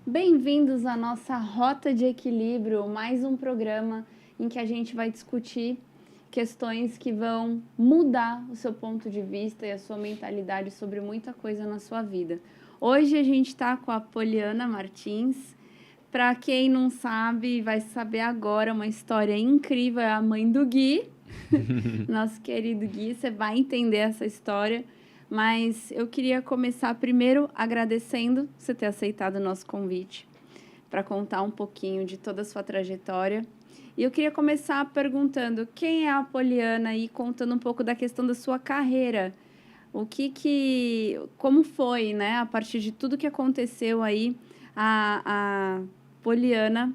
Bem-vindos à nossa Rota de Equilíbrio, mais um programa em que a gente vai discutir questões que vão mudar o seu ponto de vista e a sua mentalidade sobre muita coisa na sua vida. Hoje a gente está com a Poliana Martins. Para quem não sabe, vai saber agora uma história incrível, é a mãe do Gui, nosso querido Gui, você vai entender essa história. Mas eu queria começar primeiro agradecendo você ter aceitado o nosso convite para contar um pouquinho de toda a sua trajetória. E eu queria começar perguntando quem é a Poliana e contando um pouco da questão da sua carreira. Como foi, né, a partir de tudo que aconteceu aí, a Poliana,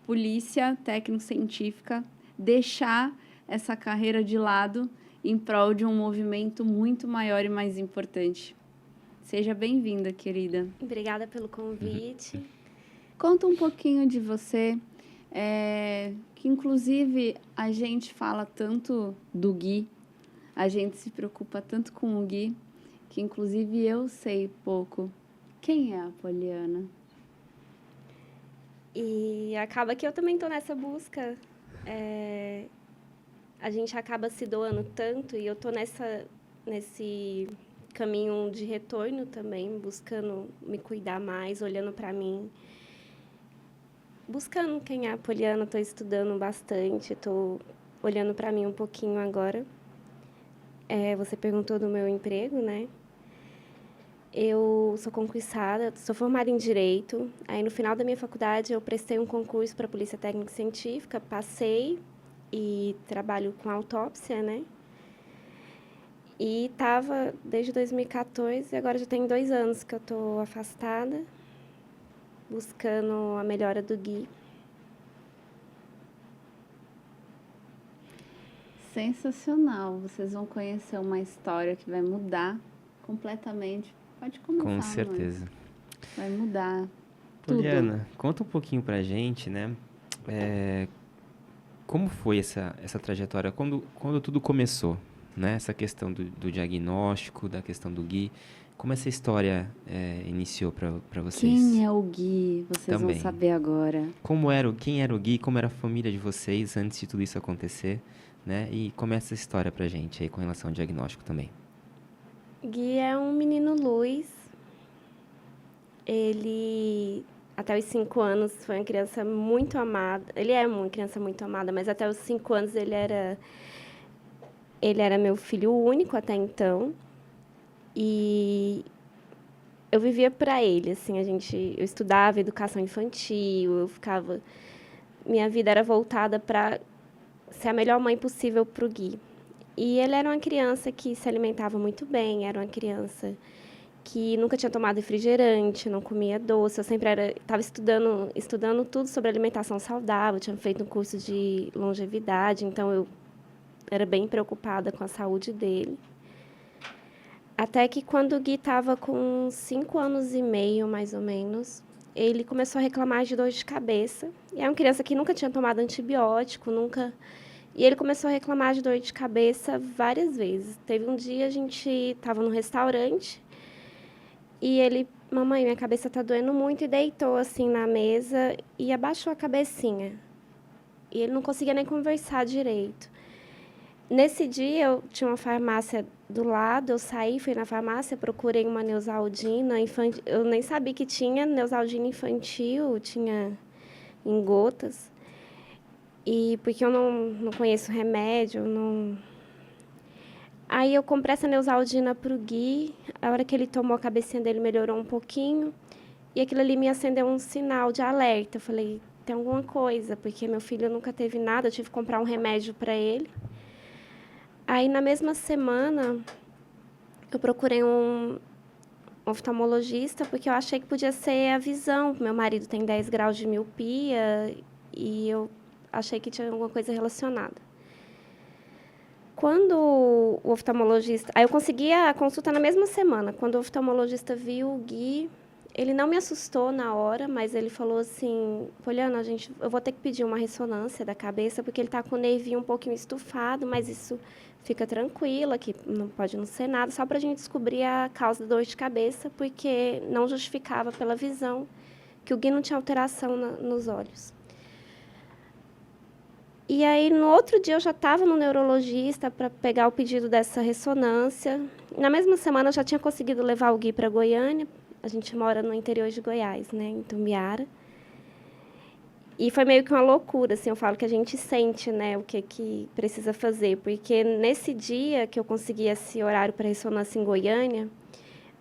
polícia técnico-científica, deixar essa carreira de lado em prol de um movimento muito maior e mais importante. Seja bem-vinda, querida. Obrigada pelo convite. Conta um pouquinho de você, que inclusive a gente fala tanto do Gui, a gente se preocupa tanto com o Gui, que inclusive eu sei pouco. Quem é a Poliana? E acaba que eu também estou nessa busca. A gente acaba se doando tanto e eu estou nesse caminho de retorno também, buscando me cuidar mais, olhando para mim. Buscando quem é a Poliana, estou estudando bastante, estou olhando para mim um pouquinho agora. Você perguntou do meu emprego, né? Eu sou concursada, sou formada em Direito. Aí, no final da minha faculdade, eu prestei um concurso para a Polícia Técnica Científica, passei e trabalho com autópsia, né? E estava desde 2014, e agora já tem 2 anos que eu estou afastada, buscando a melhora do Gui. Sensacional. Vocês vão conhecer uma história que vai mudar completamente. Pode começar, Com mãe. certeza. Vai mudar tudo. Poliana, conta um pouquinho pra gente, né? Como foi essa trajetória? Quando tudo começou, né? Essa questão do diagnóstico, da questão do Gui. Como essa história iniciou para vocês? Quem é o Gui? Vocês Também. vão saber agora. Quem era o Gui? Como era a família de vocês antes de tudo isso acontecer, né? E começa essa história pra gente aí com relação ao diagnóstico também. Gui é um menino luz. Ele, até os 5 anos, foi uma criança muito amada. Ele é uma criança muito amada, mas até os 5 anos ele era meu filho único até então. E eu vivia para ele, assim, eu estudava educação infantil, minha vida era voltada para ser a melhor mãe possível para o Gui. E ele era uma criança que se alimentava muito bem, era uma criança que nunca tinha tomado refrigerante, não comia doce. Eu sempre estava estudando tudo sobre alimentação saudável, tinha feito um curso de longevidade, então eu era bem preocupada com a saúde dele. Até que quando o Gui estava com 5 anos e meio, mais ou menos, ele começou a reclamar de dor de cabeça. E é uma criança que nunca tinha tomado antibiótico, nunca... E ele começou a reclamar de dor de cabeça várias vezes. Teve um dia, a gente estava no restaurante e ele, mamãe, minha cabeça está doendo muito, e deitou assim na mesa e abaixou a cabecinha. E ele não conseguia nem conversar direito. Nesse dia, eu tinha uma farmácia do lado, eu saí, fui na farmácia, procurei uma Neosaldina infantil. Eu nem sabia que tinha Neosaldina infantil, tinha em gotas. E porque eu não conheço remédio, não... Aí eu comprei essa Neosaldina para o Gui. A hora que ele tomou, a cabecinha dele melhorou um pouquinho. E aquilo ali me acendeu um sinal de alerta. Eu falei, tem alguma coisa, porque meu filho nunca teve nada, eu tive que comprar um remédio para ele. Aí, na mesma semana, eu procurei um oftalmologista, porque eu achei que podia ser a visão. Meu marido tem 10 graus de miopia e eu achei que tinha alguma coisa relacionada. Quando o oftalmologista... Aí eu consegui a consulta na mesma semana. Quando o oftalmologista viu o Gui, ele não me assustou na hora, mas ele falou assim, Poliana, eu vou ter que pedir uma ressonância da cabeça, porque ele está com o nervinho um pouquinho estufado, mas isso fica tranquila, que não pode não ser nada, só para a gente descobrir a causa da dor de cabeça, porque não justificava pela visão que o Gui não tinha alteração nos olhos. E aí, no outro dia, eu já estava no neurologista para pegar o pedido dessa ressonância. Na mesma semana, eu já tinha conseguido levar o Gui para Goiânia. A gente mora no interior de Goiás, né, em Tumbiara. E foi meio que uma loucura, assim, eu falo que a gente sente, né, o que precisa fazer. Porque nesse dia que eu consegui esse horário para ressonância em Goiânia,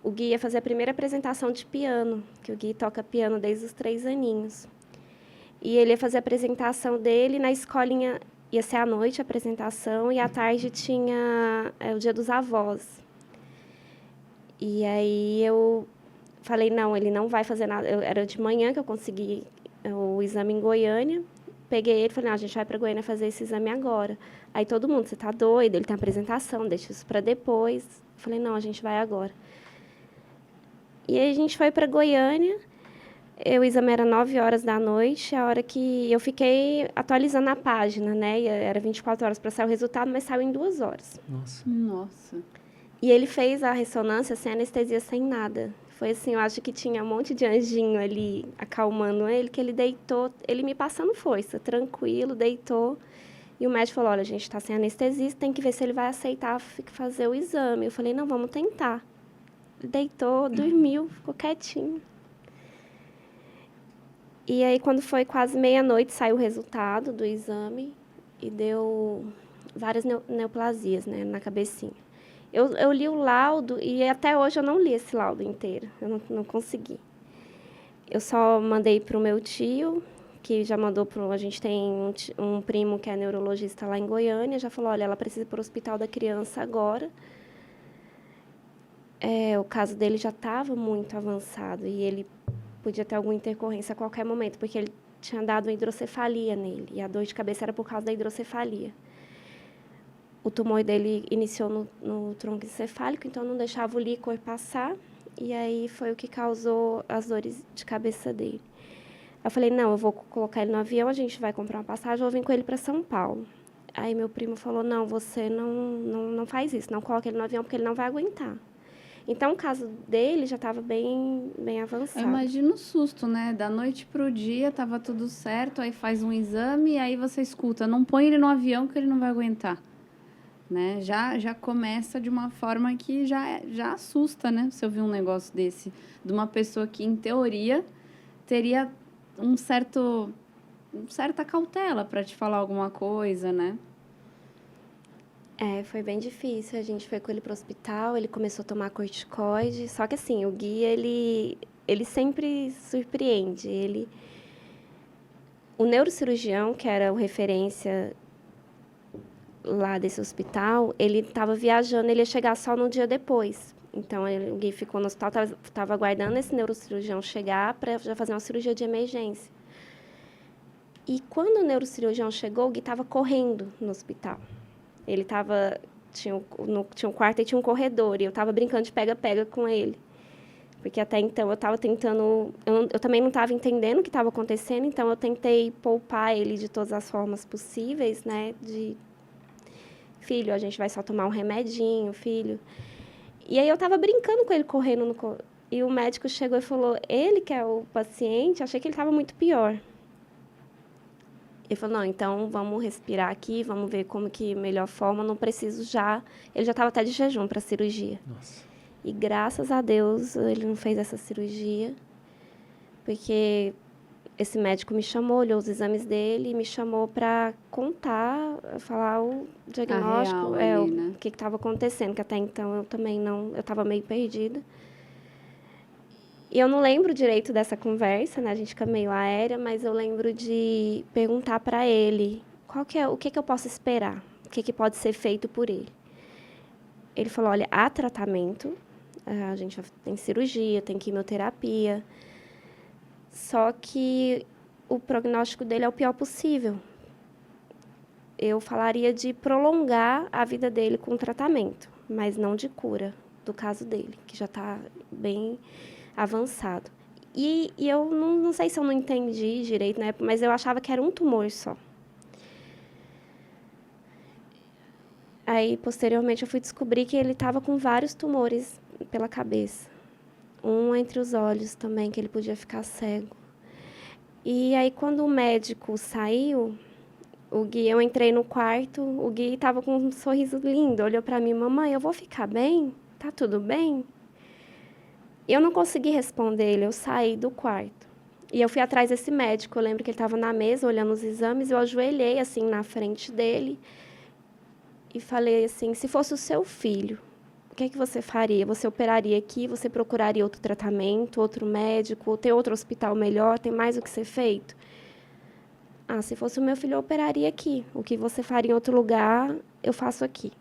o Gui ia fazer a primeira apresentação de piano, que o Gui toca piano desde os 3 aninhos. E ele ia fazer a apresentação dele na escolinha, ia ser à noite a apresentação, e à tarde tinha o Dia dos Avós. E aí eu falei, não, ele não vai fazer nada. Era de manhã que eu consegui o exame em Goiânia, peguei ele e falei, não, a gente vai para Goiânia fazer esse exame agora. Aí todo mundo, você tá doido, ele tem apresentação, deixa isso para depois. Eu falei, não, a gente vai agora. E aí a gente foi para Goiânia. O exame era 9h da noite, a hora que eu fiquei atualizando a página, né? E era 24 horas para sair o resultado, mas saiu em 2 horas. Nossa. E ele fez a ressonância sem anestesia, sem nada. Foi assim, eu acho que tinha um monte de anjinho ali acalmando ele, que ele deitou, ele me passando força, tranquilo, deitou. E o médico falou, olha, a gente está sem anestesista, tem que ver se ele vai aceitar fazer o exame. Eu falei, não, vamos tentar. Ele deitou, dormiu, ficou quietinho. E aí, quando foi quase meia-noite, saiu o resultado do exame e deu várias neoplasias, né, na cabecinha. Eu li o laudo e até hoje eu não li esse laudo inteiro, eu não consegui. Eu só mandei para o meu tio, que já mandou para... A gente tem um primo que é neurologista lá em Goiânia, já falou, olha, ela precisa ir para o hospital da criança agora. O caso dele já estava muito avançado e ele podia ter alguma intercorrência a qualquer momento, porque ele tinha dado uma hidrocefalia nele, e a dor de cabeça era por causa da hidrocefalia. O tumor dele iniciou no tronco encefálico, então não deixava o líquor passar, e aí foi o que causou as dores de cabeça dele. Eu falei, não, eu vou colocar ele no avião, a gente vai comprar uma passagem, eu vou vir com ele para São Paulo. Aí meu primo falou, não, você não faz isso, não coloca ele no avião, porque ele não vai aguentar. Então, o caso dele já estava bem avançado. Eu imagino o susto, né? Da noite pro dia, tava tudo certo, aí faz um exame, e aí você escuta, não põe ele no avião que ele não vai aguentar. Né? Já começa de uma forma que já assusta, né? Você ouvir um negócio desse, de uma pessoa que, em teoria, teria certa cautela para te falar alguma coisa, né? Foi bem difícil. A gente foi com ele para o hospital, ele começou a tomar corticoide. Só que, assim, o Gui, ele sempre surpreende. O neurocirurgião, que era o referência lá desse hospital, ele estava viajando, ele ia chegar só no dia depois. Então, o Gui ficou no hospital, estava aguardando esse neurocirurgião chegar para já fazer uma cirurgia de emergência. E quando o neurocirurgião chegou, o Gui estava correndo no hospital. Ele tinha um quarto e tinha um corredor, e eu estava brincando de pega-pega com ele. Porque até então eu estava tentando... Eu também não estava entendendo o que estava acontecendo, então eu tentei poupar ele de todas as formas possíveis, né? Filho, a gente vai só tomar um remedinho, filho. E aí eu estava brincando com ele, correndo e o médico chegou e falou, ele que é o paciente, achei que ele estava muito pior. Ele falou, não, então vamos respirar aqui, vamos ver como que melhor forma, não preciso já... Ele já estava até de jejum para a cirurgia. Nossa. E graças a Deus ele não fez essa cirurgia, porque esse médico me chamou, olhou os exames dele e me chamou para contar, falar o diagnóstico, ali, né? o que estava acontecendo, que até então eu também não... Eu estava meio perdida. E eu não lembro direito dessa conversa, né? A gente fica meio aérea, mas eu lembro de perguntar para ele o que eu posso esperar, o que pode ser feito por ele. Ele falou, olha, há tratamento, a gente tem cirurgia, tem quimioterapia, só que o prognóstico dele é o pior possível. Eu falaria de prolongar a vida dele com tratamento, mas não de cura, do caso dele, que já está bem avançado. E eu não sei se eu não entendi direito, né? Mas eu achava que era um tumor só. Aí, posteriormente, eu fui descobrir que ele estava com vários tumores pela cabeça. Um entre os olhos também, que ele podia ficar cego. E aí, quando o médico saiu, eu entrei no quarto, o Gui estava com um sorriso lindo, olhou para mim, mamãe, eu vou ficar bem? Tá tudo bem? Eu não consegui responder ele, eu saí do quarto. E eu fui atrás desse médico, eu lembro que ele estava na mesa olhando os exames, eu ajoelhei assim na frente dele e falei assim, se fosse o seu filho, o que você faria? Você operaria aqui, você procuraria outro tratamento, outro médico, ou tem outro hospital melhor, tem mais o que ser feito? Ah, se fosse o meu filho, eu operaria aqui. O que você faria em outro lugar, eu faço aqui.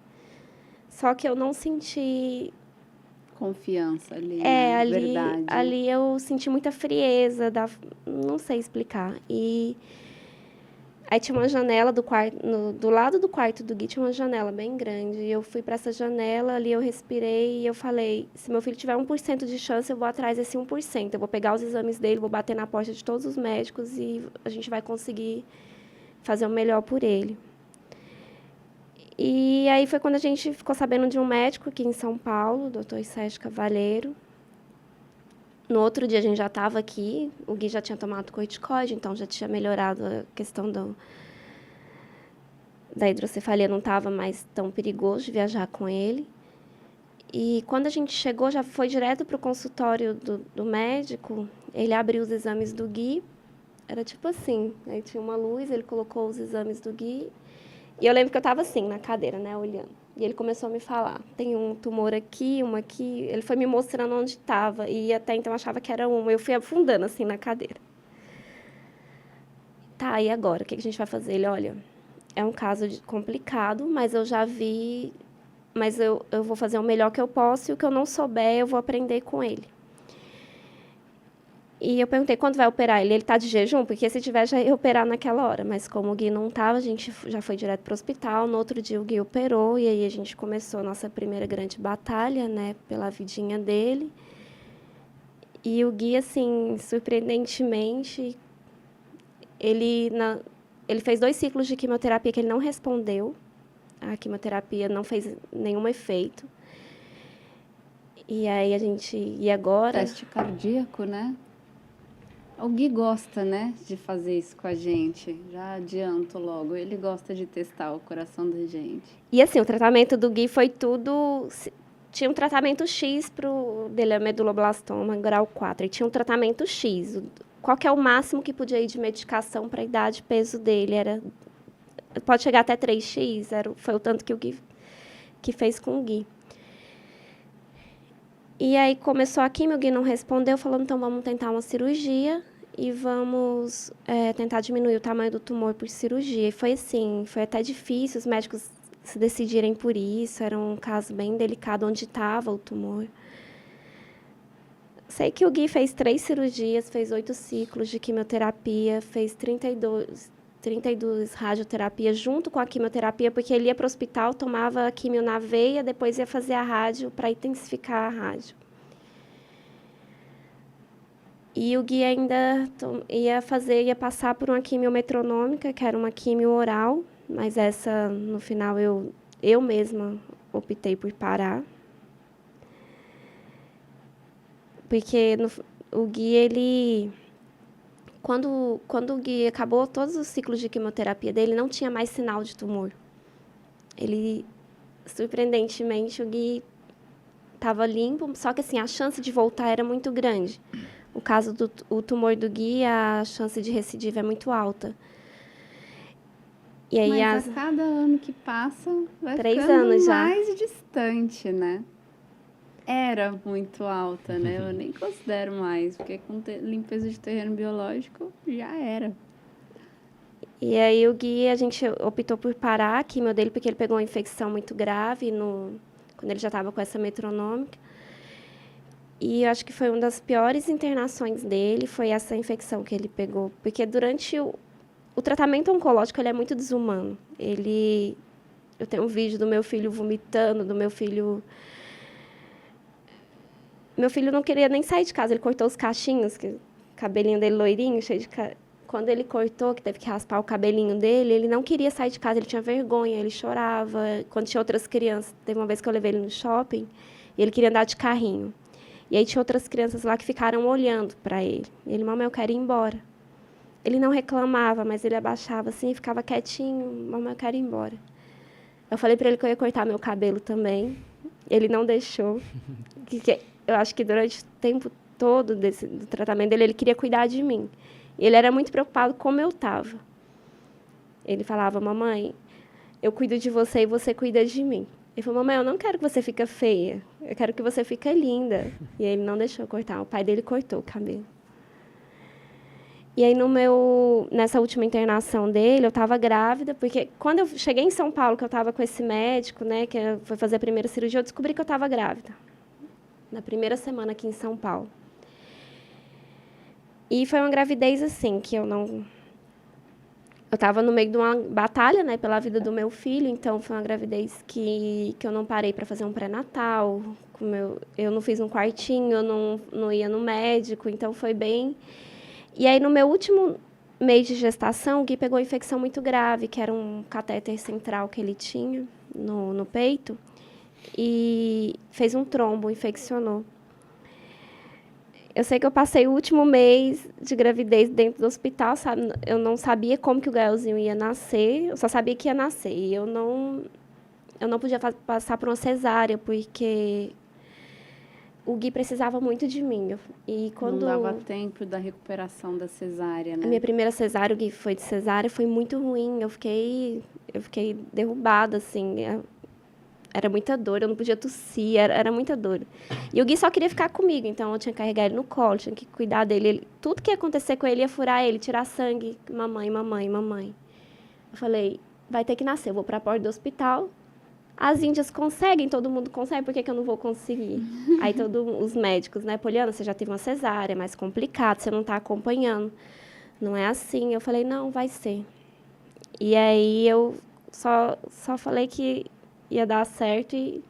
Só que eu não senti... Confiança ali, né? Verdade. Ali eu senti muita frieza, não sei explicar. E aí tinha uma janela do quarto, do lado do quarto do Gui tinha uma janela bem grande. E eu fui para essa janela, ali eu respirei e eu falei, se meu filho tiver 1% de chance, eu vou atrás desse 1%. Eu vou pegar os exames dele, vou bater na porta de todos os médicos e a gente vai conseguir fazer o melhor por ele. E aí foi quando a gente ficou sabendo de um médico aqui em São Paulo, o Dr. Sérgio Cavaleiro. No outro dia a gente já estava aqui, o Gui já tinha tomado corticoide, então já tinha melhorado a questão da hidrocefalia, não estava mais tão perigoso de viajar com ele. E quando a gente chegou, já foi direto para o consultório do médico, ele abriu os exames do Gui, era tipo assim, aí tinha uma luz, ele colocou os exames do Gui, e eu lembro que eu estava assim, na cadeira, né, olhando. E ele começou a me falar, tem um tumor aqui, uma aqui. Ele foi me mostrando onde estava. E até então eu achava que era uma. Eu fui afundando assim na cadeira. Tá, e agora? O que a gente vai fazer? Ele, olha, é um caso complicado, mas eu já vi... Mas eu vou fazer o melhor que eu posso e o que eu não souber, eu vou aprender com ele. E eu perguntei, quando vai operar? Ele está de jejum? Porque se tiver, já ia operar naquela hora. Mas como o Gui não estava, a gente já foi direto para o hospital. No outro dia, o Gui operou. E aí a gente começou a nossa primeira grande batalha, né? Pela vidinha dele. E o Gui, assim, surpreendentemente, ele fez 2 ciclos de quimioterapia que ele não respondeu. A quimioterapia não fez nenhum efeito. E aí a gente... E agora... Teste cardíaco, né? O Gui gosta, né, de fazer isso com a gente. Já adianto logo. Ele gosta de testar o coração da gente. E assim, o tratamento do Gui foi tudo... Tinha um tratamento X dele, a meduloblastoma, grau 4. E tinha um tratamento X. Qual que é o máximo que podia ir de medicação para a idade e peso dele? Pode chegar até 3x, foi o tanto que o Gui que fez com o Gui. E aí começou a quimio, o Gui não respondeu, falou, então vamos tentar uma cirurgia e vamos tentar diminuir o tamanho do tumor por cirurgia. E foi assim, foi até difícil os médicos se decidirem por isso, era um caso bem delicado onde estava o tumor. Sei que o Gui fez 3 cirurgias, fez 8 ciclos de quimioterapia, fez 32 radioterapias junto com a quimioterapia, porque ele ia para o hospital, tomava a quimio na veia, depois ia fazer a rádio para intensificar a rádio. E o Gui ainda ia passar por uma quimio metronômica, que era uma quimio oral, mas essa, no final, eu mesma optei por parar. Porque o Gui, ele... Quando o Gui acabou todos os ciclos de quimioterapia dele, não tinha mais sinal de tumor. Ele, surpreendentemente, o Gui estava limpo, só que assim, a chance de voltar era muito grande. O caso do tumor do Gui, a chance de recidiva é muito alta. E aí, mas a cada ano que passa, vai 3 ficando anos já. mais distante, né? Era muito alta, né? Eu nem considero mais, porque com limpeza de terreno biológico já era. E aí o Gui, a gente optou por parar a quimio dele, porque ele pegou uma infecção muito grave quando ele já estava com essa metronômica. E eu acho que foi uma das piores internações dele, foi essa infecção que ele pegou. Porque durante o tratamento oncológico, ele é muito desumano. Eu tenho um vídeo do meu filho vomitando, do meu filho... Meu filho não queria nem sair de casa, ele cortou os cachinhos, o cabelinho dele loirinho, cheio de... Quando ele cortou, que teve que raspar o cabelinho dele, ele não queria sair de casa, ele tinha vergonha, ele chorava. Quando tinha outras crianças, teve uma vez que eu levei ele no shopping, e ele queria andar de carrinho. E aí tinha outras crianças lá que ficaram olhando para ele. E ele, mamãe, eu quero ir embora. ele não reclamava, mas ele abaixava assim e ficava quietinho, mamãe, eu quero ir embora. Eu falei para ele que eu ia cortar meu cabelo também, ele não deixou. Eu acho que durante o tempo todo do tratamento dele, ele queria cuidar de mim. E ele era muito preocupado como eu estava. Ele falava, mamãe, eu cuido de você e você cuida de mim. Ele falou, mamãe, eu não quero que você fique feia, eu quero que você fique linda. E ele não deixou cortar, o pai dele cortou o cabelo. E aí, nessa última internação dele, eu estava grávida, porque quando eu cheguei em São Paulo, que eu estava com esse médico, né, que foi fazer a primeira cirurgia, eu descobri que eu estava grávida. Na primeira semana aqui em São Paulo. E foi uma gravidez, assim, que eu não... Eu estava no meio de uma batalha, né, pela vida do meu filho, então foi uma gravidez que eu não parei para fazer um pré-natal, eu não fiz um quartinho, eu não ia no médico, então foi bem... E aí, no meu último mês de gestação, o Gui pegou uma infecção muito grave, que era um catéter central que ele tinha no peito, e fez um trombo, infeccionou. Eu sei que eu passei o último mês de gravidez dentro do hospital, sabe? Eu não sabia como que o Gaelzinho ia nascer, eu só sabia que ia nascer. E eu não podia passar por uma cesárea, porque o Gui precisava muito de mim. E quando não dava tempo da recuperação da cesárea, né? A minha primeira cesárea, o Gui foi de cesárea, foi muito ruim. Eu fiquei derrubada, assim. Era muita dor, eu não podia tossir, era muita dor. E o Gui só queria ficar comigo, então eu tinha que carregar ele no colo, tinha que cuidar dele. Tudo que ia acontecer com ele ia furar ele, tirar sangue. Mamãe, mamãe, mamãe. Eu falei, vai ter que nascer, eu vou para a porta do hospital. As índias conseguem, todo mundo consegue, por que eu não vou conseguir? Aí todos os médicos, né, Poliana, você já teve uma cesárea, é mais complicado, você não está acompanhando. Não é assim. Eu falei, não, vai ser. E aí eu só falei que ia dar certo e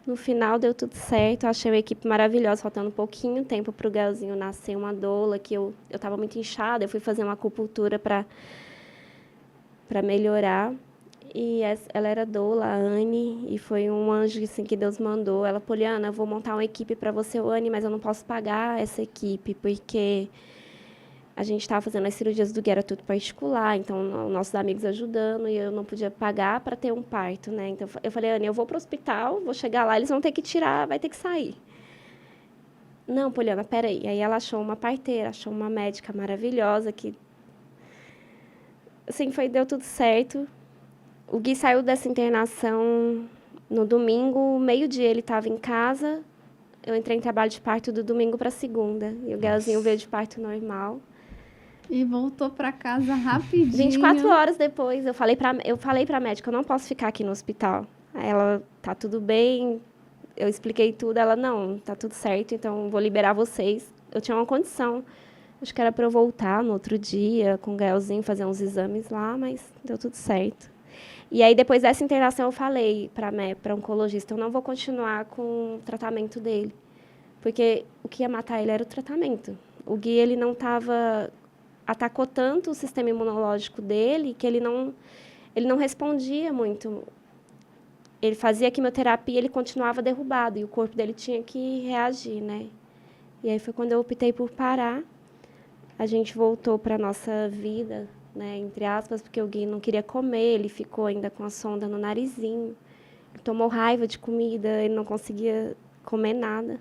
no final deu tudo certo. Eu achei uma equipe maravilhosa, faltando um pouquinho tempo para o Gaelzinho nascer, uma doula, que eu estava muito inchada, eu fui fazer uma acupuntura para melhorar. E ela era doula, a Anne, e foi um anjo assim, que Deus mandou. Ela, Poliana, eu vou montar uma equipe para você, Anne, mas eu não posso pagar essa equipe, porque a gente estava fazendo as cirurgias do Gui, era tudo particular, então nossos amigos ajudando, e eu não podia pagar para ter um parto, né? Então eu falei, Anne, eu vou para o hospital, vou chegar lá, eles vão ter que tirar, vai ter que sair. Não, Poliana, peraí. Aí ela achou uma parteira, achou uma médica maravilhosa, que assim, deu tudo certo. O Gui saiu dessa internação no domingo, meio-dia ele estava em casa, eu entrei em trabalho de parto do domingo para segunda, e o Gaelzinho veio de parto normal. E voltou para casa rapidinho. 24 horas depois, eu falei para a médica, eu não posso ficar aqui no hospital. Aí ela, tá tudo bem, eu expliquei tudo, ela, não, tá tudo certo, então vou liberar vocês. Eu tinha uma condição, acho que era para eu voltar no outro dia com o Gaelzinho, fazer uns exames lá, mas deu tudo certo. E aí, depois dessa internação, eu falei para oncologista, eu não vou continuar com o tratamento dele, porque o que ia matar ele era o tratamento. O Gui, ele não atacou tanto o sistema imunológico dele, que ele não respondia muito. Ele fazia quimioterapia, ele continuava derrubado, e o corpo dele tinha que reagir, né? E aí foi quando eu optei por parar. A gente voltou para a nossa vida, né, entre aspas, porque o Gui não queria comer, ele ficou ainda com a sonda no narizinho, ele tomou raiva de comida, ele não conseguia comer nada.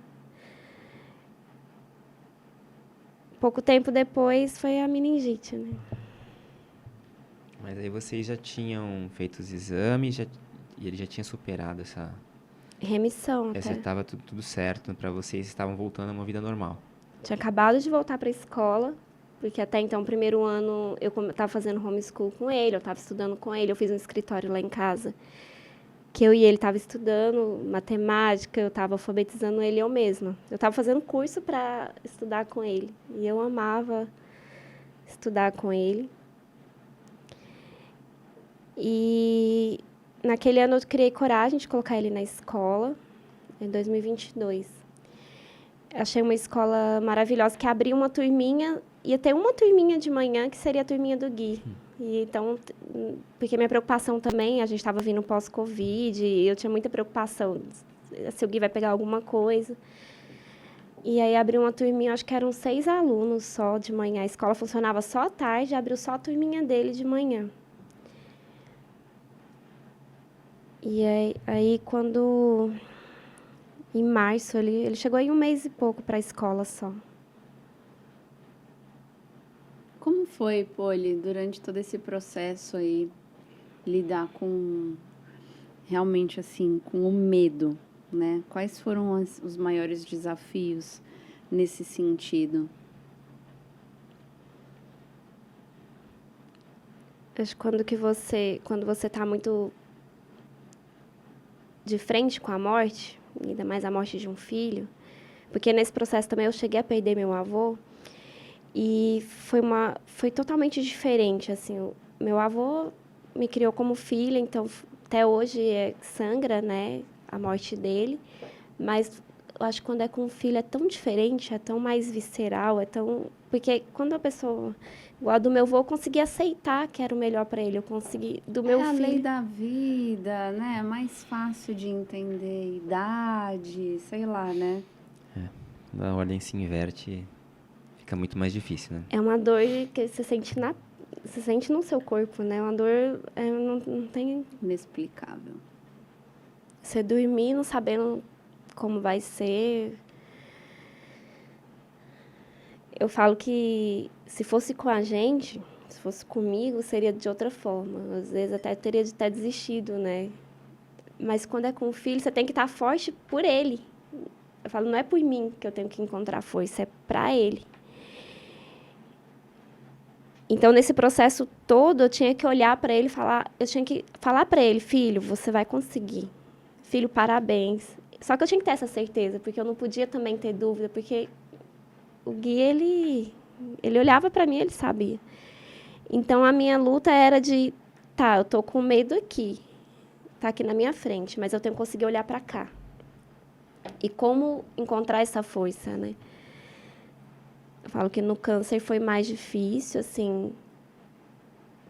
Pouco tempo depois foi a meningite, né? Mas aí vocês já tinham feito os exames e ele já tinha superado essa... Remissão. Essa estava tudo certo para vocês, estavam voltando a uma vida normal. Tinha acabado de voltar para a escola, porque até então, o primeiro ano, eu estava fazendo homeschool com ele, eu estava estudando com ele, eu fiz um escritório lá em casa, que eu e ele estava estudando matemática, eu estava alfabetizando ele eu mesma. Eu estava fazendo curso para estudar com ele, e eu amava estudar com ele. E naquele ano eu criei coragem de colocar ele na escola, em 2022. Achei uma escola maravilhosa, que abriu uma turminha, ia ter uma turminha de manhã, que seria a turminha do Gui. E então, porque minha preocupação também, a gente estava vindo pós-Covid, e eu tinha muita preocupação se o Gui vai pegar alguma coisa. E aí abriu uma turminha, acho que eram 6 alunos só de manhã. A escola funcionava só à tarde, abriu só a turminha dele de manhã. E aí quando... Em março, ele chegou aí 1 mês e pouco para a escola só. Como foi, Poli, durante todo esse processo aí, lidar com, realmente assim, com o medo, né? Quais foram os maiores desafios nesse sentido? Acho que quando você está muito de frente com a morte, ainda mais a morte de um filho, porque nesse processo também eu cheguei a perder meu avô, e foi totalmente diferente, assim, meu avô me criou como filha, então até hoje sangra, né, a morte dele, mas eu acho que quando é com um filho é tão diferente, é tão mais visceral, porque quando a pessoa, igual a do meu avô, eu consegui aceitar que era o melhor para ele, eu consegui, do meu É a filho... lei da vida, né? É mais fácil de entender, idade, sei lá, né? Quando a ordem se inverte, fica muito mais difícil, né? É uma dor que você sente no seu corpo, né? Uma dor, não tem... Inexplicável. Você dormir não sabendo como vai ser. Eu falo que se fosse com a gente, se fosse comigo, seria de outra forma. Às vezes até teria de ter desistido, né? Mas quando é com o filho, você tem que estar forte por ele. Eu falo, não é por mim que eu tenho que encontrar força, é para ele. Então, nesse processo todo, eu tinha que olhar para ele e eu tinha que falar para ele, filho, você vai conseguir. Filho, parabéns. Só que eu tinha que ter essa certeza, porque eu não podia também ter dúvida, porque o Gui, ele olhava para mim, ele sabia. Então, a minha luta era tá, eu tô com medo aqui, tá aqui na minha frente, mas eu tenho que conseguir olhar para cá. E como encontrar essa força, né? Eu falo que no câncer foi mais difícil, assim,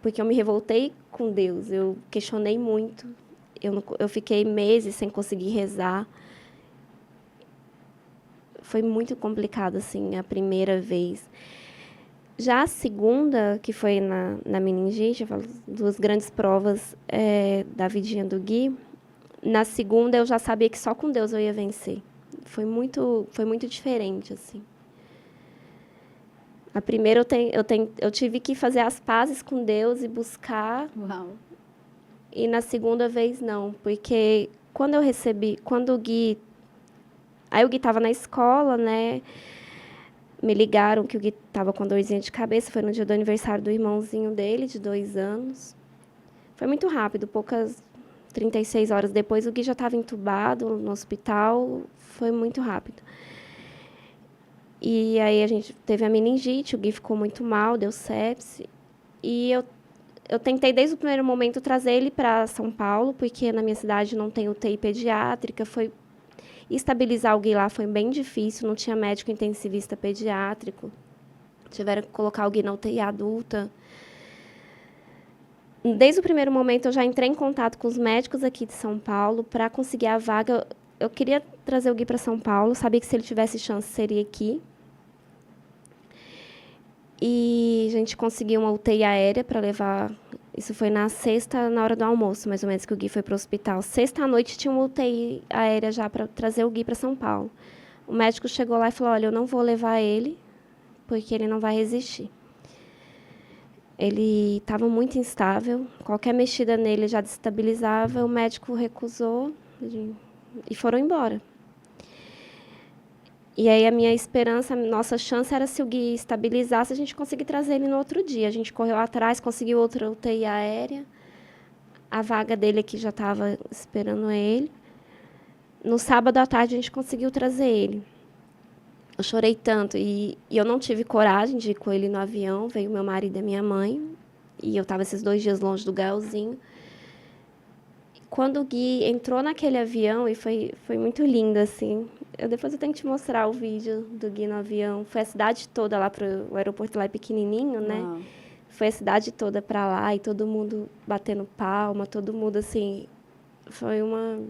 porque eu me revoltei com Deus, eu questionei muito, eu fiquei meses sem conseguir rezar. Foi muito complicado, assim, a primeira vez. Já a segunda, que foi na meningite, eu falo, 2 grandes provas da vidinha do Gui, na segunda eu já sabia que só com Deus eu ia vencer. Foi muito diferente, assim. A primeira eu tive que fazer as pazes com Deus e buscar. Uau. E na segunda vez não, porque quando o Gui... Aí o Gui estava na escola, né? Me ligaram que o Gui estava com dorzinha de cabeça, foi no dia do aniversário do irmãozinho dele, de 2 anos. Foi muito rápido, 36 horas depois, o Gui já estava entubado no hospital, foi muito rápido. E aí a gente teve a meningite, o Gui ficou muito mal, deu sepse. E eu tentei, desde o primeiro momento, trazer ele para São Paulo, porque na minha cidade não tem UTI pediátrica. Estabilizar o Gui lá foi bem difícil, não tinha médico intensivista pediátrico. Tiveram que colocar o Gui na UTI adulta. Desde o primeiro momento, eu já entrei em contato com os médicos aqui de São Paulo para conseguir a vaga. Eu queria trazer o Gui para São Paulo, sabia que se ele tivesse chance, seria aqui. E a gente conseguiu uma UTI aérea para levar... Isso foi na sexta, na hora do almoço, mais ou menos, que o Gui foi para o hospital. Sexta à noite tinha uma UTI aérea já para trazer o Gui para São Paulo. O médico chegou lá e falou, olha, eu não vou levar ele, porque ele não vai resistir. Ele estava muito instável, qualquer mexida nele já destabilizava, o médico recusou e foram embora. E aí a minha esperança, a nossa chance era se o Gui estabilizasse, a gente conseguir trazer ele no outro dia. A gente correu atrás, conseguiu outra UTI aérea. A vaga dele aqui já estava esperando ele. No sábado à tarde a gente conseguiu trazer ele. Eu chorei tanto e eu não tive coragem de ir com ele no avião. Veio meu marido e minha mãe. E eu estava esses 2 dias longe do Gaelzinho. Quando o Gui entrou naquele avião, e foi muito lindo, assim. Depois eu tenho que te mostrar o vídeo do Gui no avião. Foi a cidade toda lá para o aeroporto lá é pequenininho, né? Uau. Foi a cidade toda para lá e todo mundo batendo palma, todo mundo, assim... Foi uma...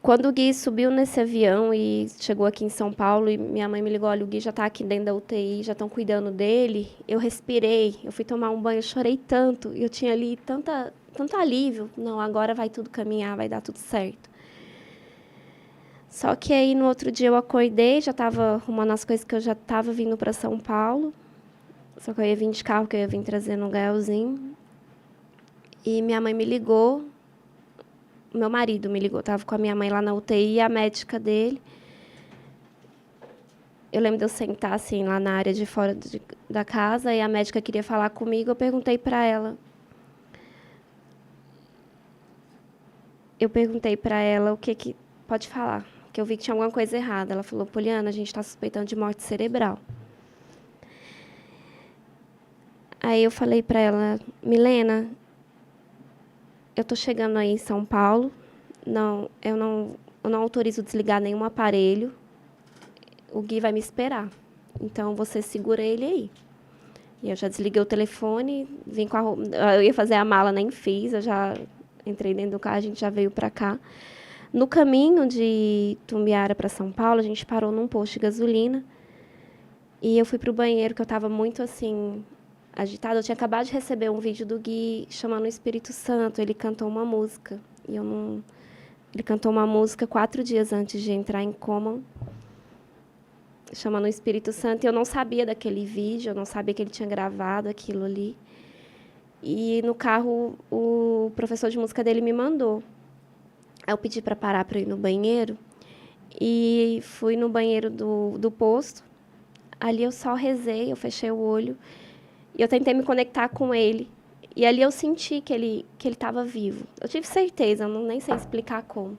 Quando o Gui subiu nesse avião e chegou aqui em São Paulo, e minha mãe me ligou, olha, o Gui já está aqui dentro da UTI, já estão cuidando dele, eu respirei, eu fui tomar um banho, eu chorei tanto, eu tinha ali tanto alívio. Não, agora vai tudo caminhar, vai dar tudo certo. Só que aí, no outro dia, eu acordei, já estava arrumando as coisas que eu já estava vindo para São Paulo, só que eu ia vir de carro, que eu ia vir trazendo um Gaelzinho. E minha mãe me ligou, meu marido me ligou, estava com a minha mãe lá na UTI, a médica dele. Eu lembro de eu sentar assim, lá na área de fora da casa, e a médica queria falar comigo, eu perguntei para ela. O que pode falar, que eu vi que tinha alguma coisa errada. Ela falou, Poliana, a gente está suspeitando de morte cerebral. Aí eu falei para ela, Milena, eu estou chegando aí em São Paulo, eu não autorizo desligar nenhum aparelho, o Gui vai me esperar, então você segura ele aí. E eu já desliguei o telefone, vim com a roupa, eu ia fazer a mala, nem fiz, eu já entrei dentro do carro, a gente já veio para cá. No caminho de Tumbiara para São Paulo, a gente parou num posto de gasolina, e eu fui para o banheiro, que eu estava muito assim, agitada. Eu tinha acabado de receber um vídeo do Gui chamando o Espírito Santo. Ele cantou uma música. Ele cantou uma música 4 dias antes de entrar em coma, chamando o Espírito Santo. E eu não sabia daquele vídeo, eu não sabia que ele tinha gravado aquilo ali. E no carro, o professor de música dele me mandou. Aí eu pedi para parar para ir no banheiro. E fui no banheiro do posto. Ali eu só rezei, eu fechei o olho. E eu tentei me conectar com ele. E ali eu senti que ele estava vivo. Eu tive certeza, eu nem sei explicar como.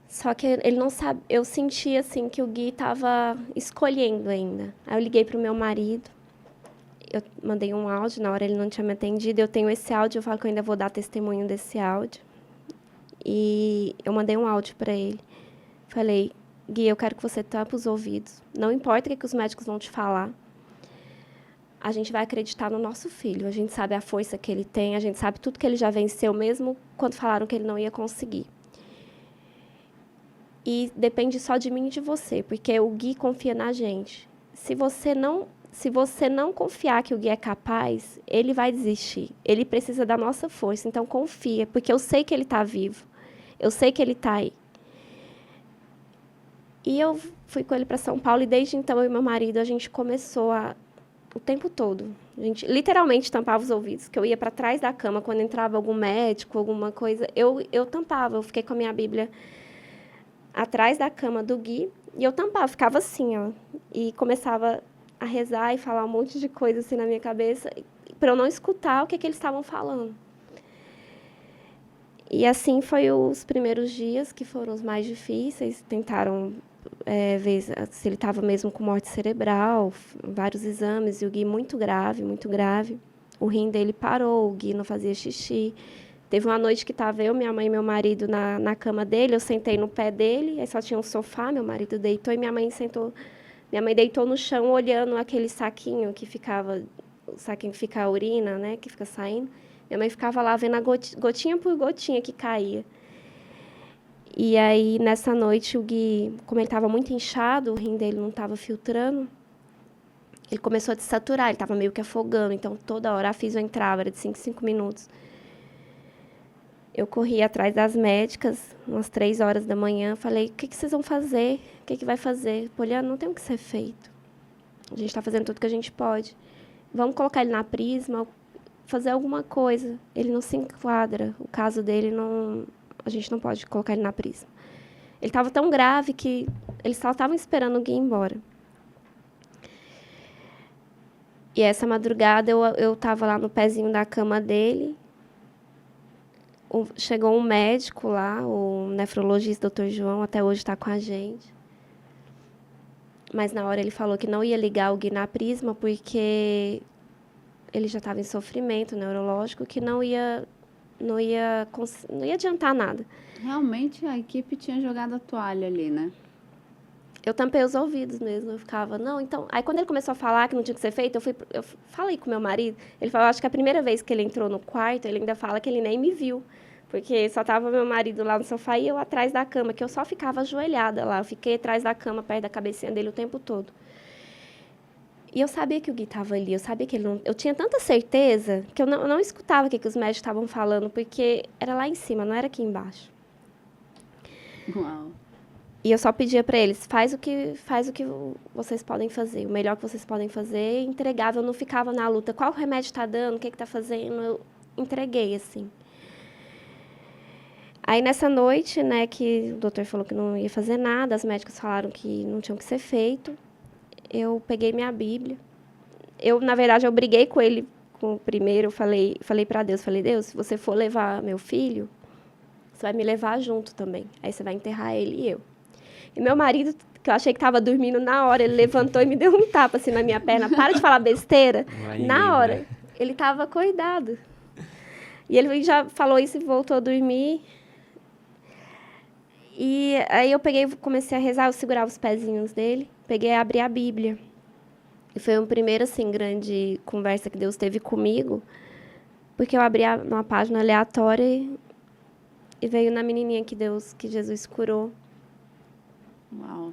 Só que ele não sabe. Eu senti assim que o Gui estava escolhendo ainda. Aí eu liguei para o meu marido. Eu mandei um áudio, na hora ele não tinha me atendido. Eu tenho esse áudio, eu falo que eu ainda vou dar testemunho desse áudio. E eu mandei um áudio para ele. Falei, Gui, eu quero que você tampe os ouvidos. Não importa o que os médicos vão te falar. A gente vai acreditar no nosso filho. A gente sabe a força que ele tem, a gente sabe tudo que ele já venceu, mesmo quando falaram que ele não ia conseguir. E depende só de mim e de você, porque o Gui confia na gente. Se você não confiar que o Gui é capaz, ele vai desistir. Ele precisa da nossa força, então confia, porque eu sei que ele está vivo. Eu sei que ele está aí. E eu fui com ele para São Paulo, e desde então eu e meu marido, a gente começou o tempo todo. A gente literalmente tampava os ouvidos, que eu ia para trás da cama, quando entrava algum médico, alguma coisa, eu tampava, eu fiquei com a minha Bíblia atrás da cama do Gui, e eu tampava, ficava assim, ó, e começava a rezar e falar um monte de coisa assim na minha cabeça, para eu não escutar o que eles estavam falando. E assim foi os primeiros dias, que foram os mais difíceis. Tentaram ver se ele estava mesmo com morte cerebral, vários exames, e o Gui muito grave, muito grave. O rim dele parou, o Gui não fazia xixi. Teve uma noite que estava eu, minha mãe e meu marido na cama dele, eu sentei no pé dele, aí só tinha um sofá, meu marido deitou e minha mãe sentou. Minha mãe deitou no chão, olhando aquele saquinho que ficava, o saquinho que fica a urina, né, que fica saindo. Minha mãe ficava lá vendo a gotinha por gotinha que caía. E aí, nessa noite, o Gui, como ele estava muito inchado, o rim dele não estava filtrando, ele começou a desaturar, ele estava meio que afogando. Então, toda hora a fisio entrava, era de 5 em 5 minutos. Eu corri atrás das médicas, umas 3 horas da manhã, falei, o que vocês vão fazer? O que vai fazer? Poliana, não tem o que ser feito. A gente está fazendo tudo que a gente pode. Vamos colocar ele na Prisma, fazer alguma coisa. Ele não se enquadra. O caso dele, a gente não pode colocar ele na Prisma. Ele estava tão grave que eles só estavam esperando o Gui ir embora. E essa madrugada eu estava lá no pezinho da cama dele. Chegou um médico lá, o nefrologista, Dr. João, até hoje está com a gente. Mas na hora ele falou que não ia ligar o Gui na Prisma porque ele já estava em sofrimento neurológico, que não ia adiantar nada. Realmente a equipe tinha jogado a toalha ali, né? Eu tampei os ouvidos mesmo, eu ficava, não, então... Aí quando ele começou a falar que não tinha que ser feito, eu falei com meu marido, ele falou, acho que a primeira vez que ele entrou no quarto, ele ainda fala que ele nem me viu, Porque só tava meu marido lá no sofá e eu atrás da cama, que eu só ficava ajoelhada lá. Eu fiquei atrás da cama, perto da cabecinha dele o tempo todo. E eu sabia que o Gui estava ali, eu sabia que ele não... Eu tinha tanta certeza que eu não escutava o que os médicos estavam falando, porque era lá em cima, não era aqui embaixo. Uau. E eu só pedia para eles, faz o que vocês podem fazer, o melhor que vocês podem fazer, e entregava, eu não ficava na luta, qual remédio está dando, o que está fazendo, eu entreguei, assim. Aí, nessa noite, né, que o doutor falou que não ia fazer nada, as médicas falaram que não tinha o que ser feito, eu peguei minha Bíblia. Na verdade, eu briguei com ele primeiro, eu falei para Deus, Deus, se você for levar meu filho, você vai me levar junto também, aí você vai enterrar ele e eu. E meu marido, que eu achei que estava dormindo na hora, ele levantou e me deu um tapa assim na minha perna. Para de falar besteira. Na hora. Ele estava acordado. E ele já falou isso e voltou a dormir. E aí eu comecei a rezar, eu segurava os pezinhos dele, peguei e abri a Bíblia. E foi uma primeira, assim, grande conversa que Deus teve comigo, porque eu abri uma página aleatória e veio na menininha que Jesus curou. Uau.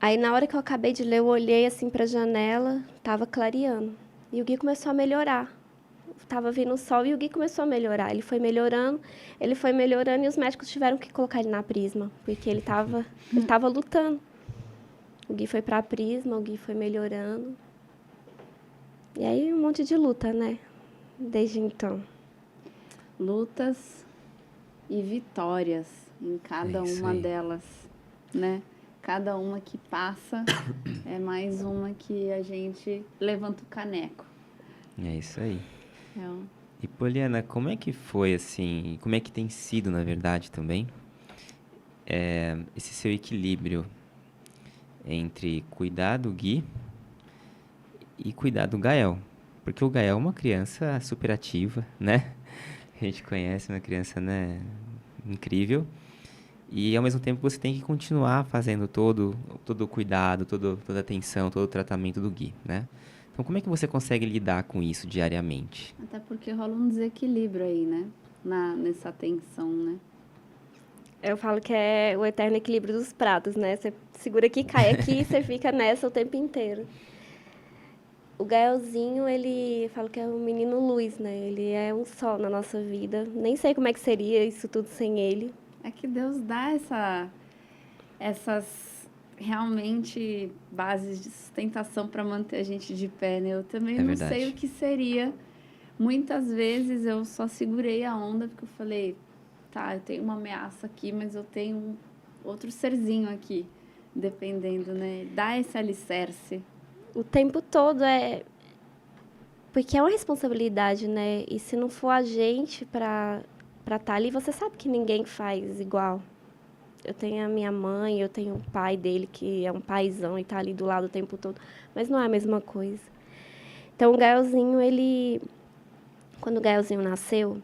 Aí, na hora que eu acabei de ler, eu olhei assim para a janela, estava clareando. E o Gui começou a melhorar. Estava vindo o sol e o Gui começou a melhorar. Ele foi melhorando e os médicos tiveram que colocar ele na Prisma, porque ele estava lutando. O Gui foi para a Prisma, o Gui foi melhorando. E aí, um monte de luta, né? Desde então. Lutas e vitórias em cada uma delas, né? Cada uma que passa é mais uma que a gente levanta o caneco. É isso aí. E, Poliana, como é que foi, assim, como é que tem sido, na verdade, também, esse seu equilíbrio entre cuidar do Gui e cuidar do Gael? Porque o Gael é uma criança super ativa, né? A gente conhece, uma criança, né, incrível. E, ao mesmo tempo, você tem que continuar fazendo todo o cuidado, toda a atenção, todo o tratamento do Gui, né? Então, como é que você consegue lidar com isso diariamente? Até porque rola um desequilíbrio aí, né? Nessa atenção, né? Eu falo que é o eterno equilíbrio dos pratos, né? Você segura aqui, cai aqui e você fica nessa o tempo inteiro. O Gaelzinho, eu falo que é um menino luz, né? Ele é um sol na nossa vida. Nem sei como é que seria isso tudo sem ele. É que Deus dá essas realmente bases de sustentação para manter a gente de pé, né? Eu também não sei o que seria. Muitas vezes eu só segurei a onda porque eu falei, tá, eu tenho uma ameaça aqui, mas eu tenho outro serzinho aqui, dependendo, né? Dá esse alicerce. O tempo todo porque é uma responsabilidade, né? E se não for a gente para estar ali, você sabe que ninguém faz igual. Eu tenho a minha mãe, eu tenho o pai dele, que é um paizão e está ali do lado o tempo todo. Mas não é a mesma coisa. Então, o Gaelzinho, quando o Gaelzinho nasceu,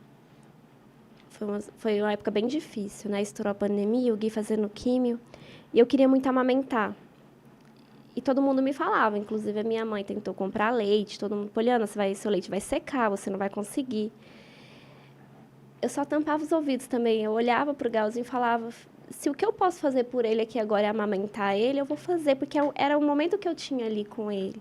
foi uma época bem difícil, né? Estourou a pandemia, o Gui fazendo químio. E eu queria muito amamentar. E todo mundo me falava, inclusive a minha mãe tentou comprar leite. Todo mundo, Poliana, seu leite vai secar, você não vai conseguir. Eu só tampava os ouvidos também. Eu olhava para o Gaelzinho e falava, se o que eu posso fazer por ele aqui agora é amamentar ele, eu vou fazer, porque era o momento que eu tinha ali com ele.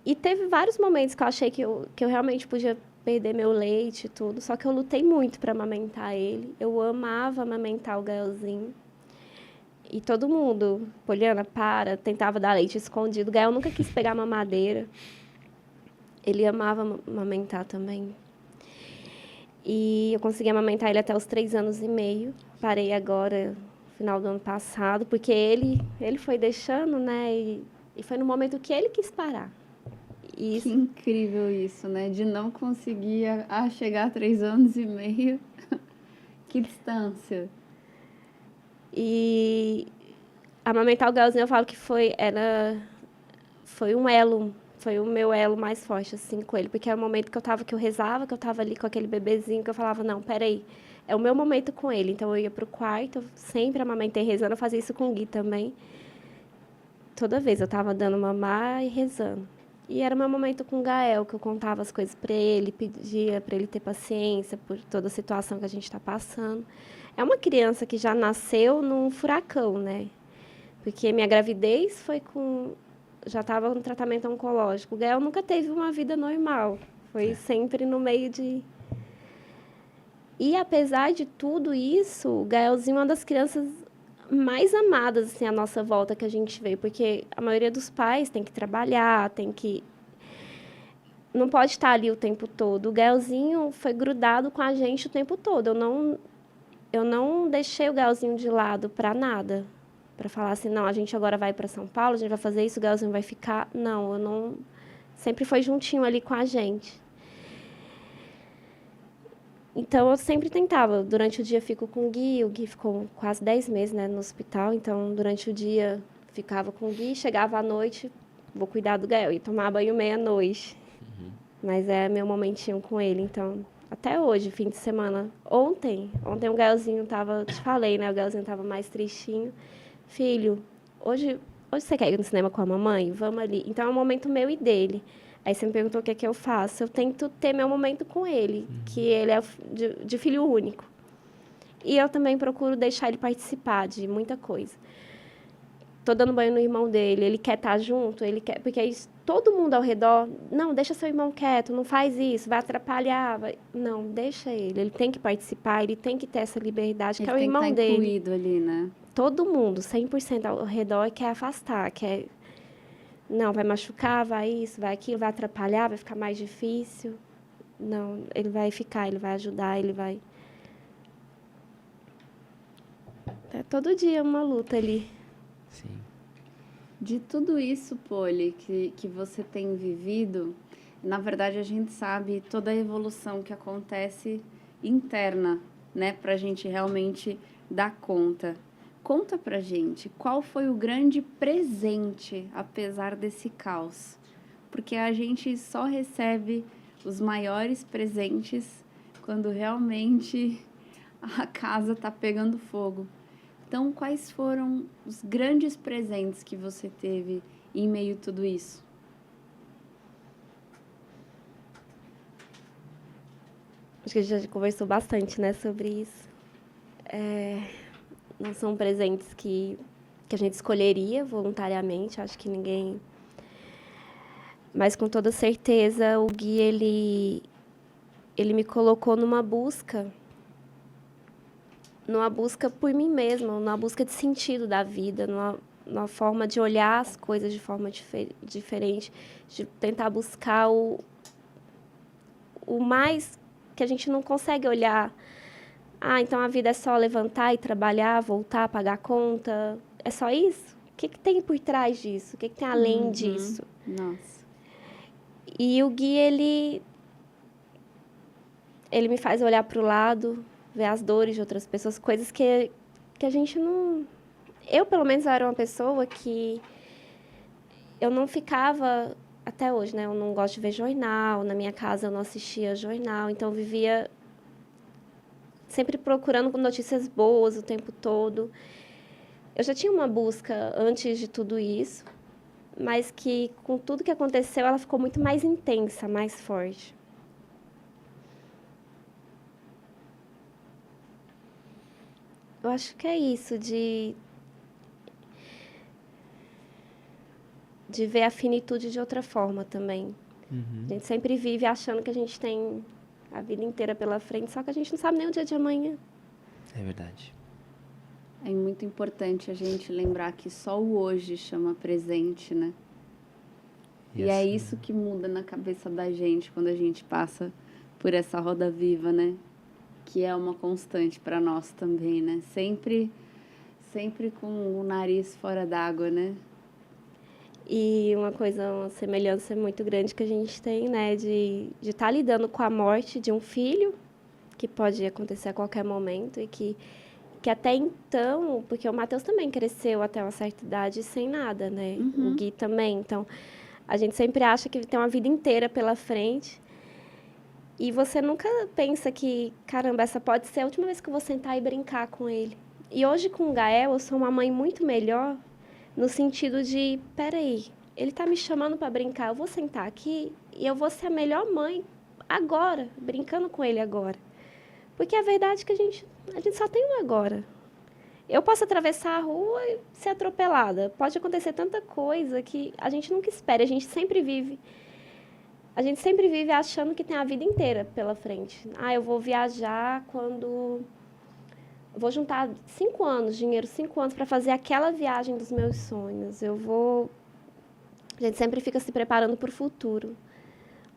E teve vários momentos que eu achei que eu realmente podia perder meu leite e tudo, só que eu lutei muito para amamentar ele. Eu amava amamentar o Gaelzinho. E todo mundo, Poliana, tentava dar leite escondido. O Gael nunca quis pegar mamadeira. Ele amava amamentar também. E eu consegui amamentar ele até os 3 anos e meio. Parei agora, no final do ano passado, porque ele foi deixando, né? E foi no momento que ele quis parar. Que incrível isso, né? De não conseguir chegar a 3 anos e meio. Que distância. E amamentar o Gaelzinho, eu falo que foi um elo, foi o meu elo mais forte, assim, com ele. Porque era o momento que eu rezava, que eu estava ali com aquele bebezinho, que eu falava, não, peraí, é o meu momento com ele. Então, eu ia para o quarto, eu sempre amamentei rezando, eu fazia isso com o Gui também. Toda vez eu estava dando mamar e rezando. E era o meu momento com o Gael, que eu contava as coisas para ele, pedia para ele ter paciência por toda a situação que a gente está passando. É uma criança que já nasceu num furacão, né? Porque minha gravidez foi com... Já estava no tratamento oncológico. O Gael nunca teve uma vida normal. Foi sempre no meio de... E, apesar de tudo isso, o Gaelzinho é uma das crianças mais amadas, assim, à nossa volta que a gente vê. Porque a maioria dos pais tem que trabalhar, tem que... Não pode estar ali o tempo todo. O Gaelzinho foi grudado com a gente o tempo todo. Eu não deixei o Gaelzinho de lado para nada. Para falar assim, não, a gente agora vai para São Paulo, a gente vai fazer isso, o Gaelzinho vai ficar. Não, eu não... Sempre foi juntinho ali com a gente. Então, eu sempre tentava. Durante o dia, fico com o Gui ficou quase 10 meses, né, no hospital. Então, durante o dia, ficava com o Gui. Chegava à noite, vou cuidar do Gael. E tomar banho meia-noite. Mas é meu momentinho com ele. Então, até hoje, fim de semana. Ontem o Gaelzinho tava... Te falei, né? O Gaelzinho tava mais tristinho. Filho, hoje você quer ir no cinema com a mamãe? Vamos ali. Então, é um momento meu e dele. Aí você me perguntou o que é que eu faço. Eu tento ter meu momento com ele, que ele é de filho único. E eu também procuro deixar ele participar de muita coisa. Tô dando banho no irmão dele, ele quer estar junto, ele quer, porque aí todo mundo ao redor, não, deixa seu irmão quieto, não faz isso, vai atrapalhar. Não, deixa ele tem que participar, ele tem que ter essa liberdade, que é o irmão Ele tem que estar dele. incluído ali, né? Todo mundo, 100% ao redor, quer afastar, quer... Não, vai machucar, vai isso, vai aquilo, vai atrapalhar, vai ficar mais difícil. Não, ele vai ficar, ele vai ajudar, ele vai... É todo dia uma luta ali. Sim. De tudo isso, Poli, que você tem vivido, na verdade a gente sabe toda a evolução que acontece interna, né? Pra gente realmente dar conta. Conta pra gente, qual foi o grande presente, apesar desse caos? Porque a gente só recebe os maiores presentes quando realmente a casa tá pegando fogo. Então, quais foram os grandes presentes que você teve em meio a tudo isso? Acho que a gente já conversou bastante, né, sobre isso. Não são presentes que a gente escolheria voluntariamente, acho que ninguém... Mas, com toda certeza, o Gui, ele me colocou numa busca por mim mesma, numa busca de sentido da vida, numa forma de olhar as coisas de forma diferente, de tentar buscar o mais que a gente não consegue olhar. Ah, então a vida é só levantar e trabalhar, voltar, pagar a conta. É só isso? O que tem por trás disso? O que tem além disso? Nossa. E o Gui, ele me faz olhar para o lado, ver as dores de outras pessoas, coisas que a gente não... Eu, pelo menos, era uma pessoa que eu não ficava... Até hoje, né? Eu não gosto de ver jornal. Na minha casa, eu não assistia jornal. Então, eu vivia sempre procurando notícias boas o tempo todo. Eu já tinha uma busca antes de tudo isso, mas que, com tudo que aconteceu, ela ficou muito mais intensa, mais forte. Eu acho que é isso, de ver a finitude de outra forma também. A gente sempre vive achando que a gente tem a vida inteira pela frente, só que a gente não sabe nem o dia de amanhã. É verdade. É muito importante a gente lembrar que só o hoje chama presente, né? E é isso que muda na cabeça da gente quando a gente passa por essa roda viva, né? Que é uma constante para nós também, né? Sempre com o nariz fora d'água, né? E uma semelhança muito grande que a gente tem, né? De estar lidando com a morte de um filho, que pode acontecer a qualquer momento, e que até então, porque o Matheus também cresceu até uma certa idade sem nada, né? O Gui também. Então, a gente sempre acha que tem uma vida inteira pela frente. E você nunca pensa que, caramba, essa pode ser a última vez que eu vou sentar e brincar com ele. E hoje, com o Gael, eu sou uma mãe muito melhor, no sentido de, peraí, ele está me chamando para brincar, eu vou sentar aqui e eu vou ser a melhor mãe agora, brincando com ele agora. Porque a verdade é que a gente só tem um agora. Eu posso atravessar a rua e ser atropelada. Pode acontecer tanta coisa que a gente nunca espera. A gente sempre vive achando que tem a vida inteira pela frente. Eu vou viajar quando... Vou juntar 5 anos, dinheiro 5 anos, para fazer aquela viagem dos meus sonhos. A gente sempre fica se preparando para o futuro.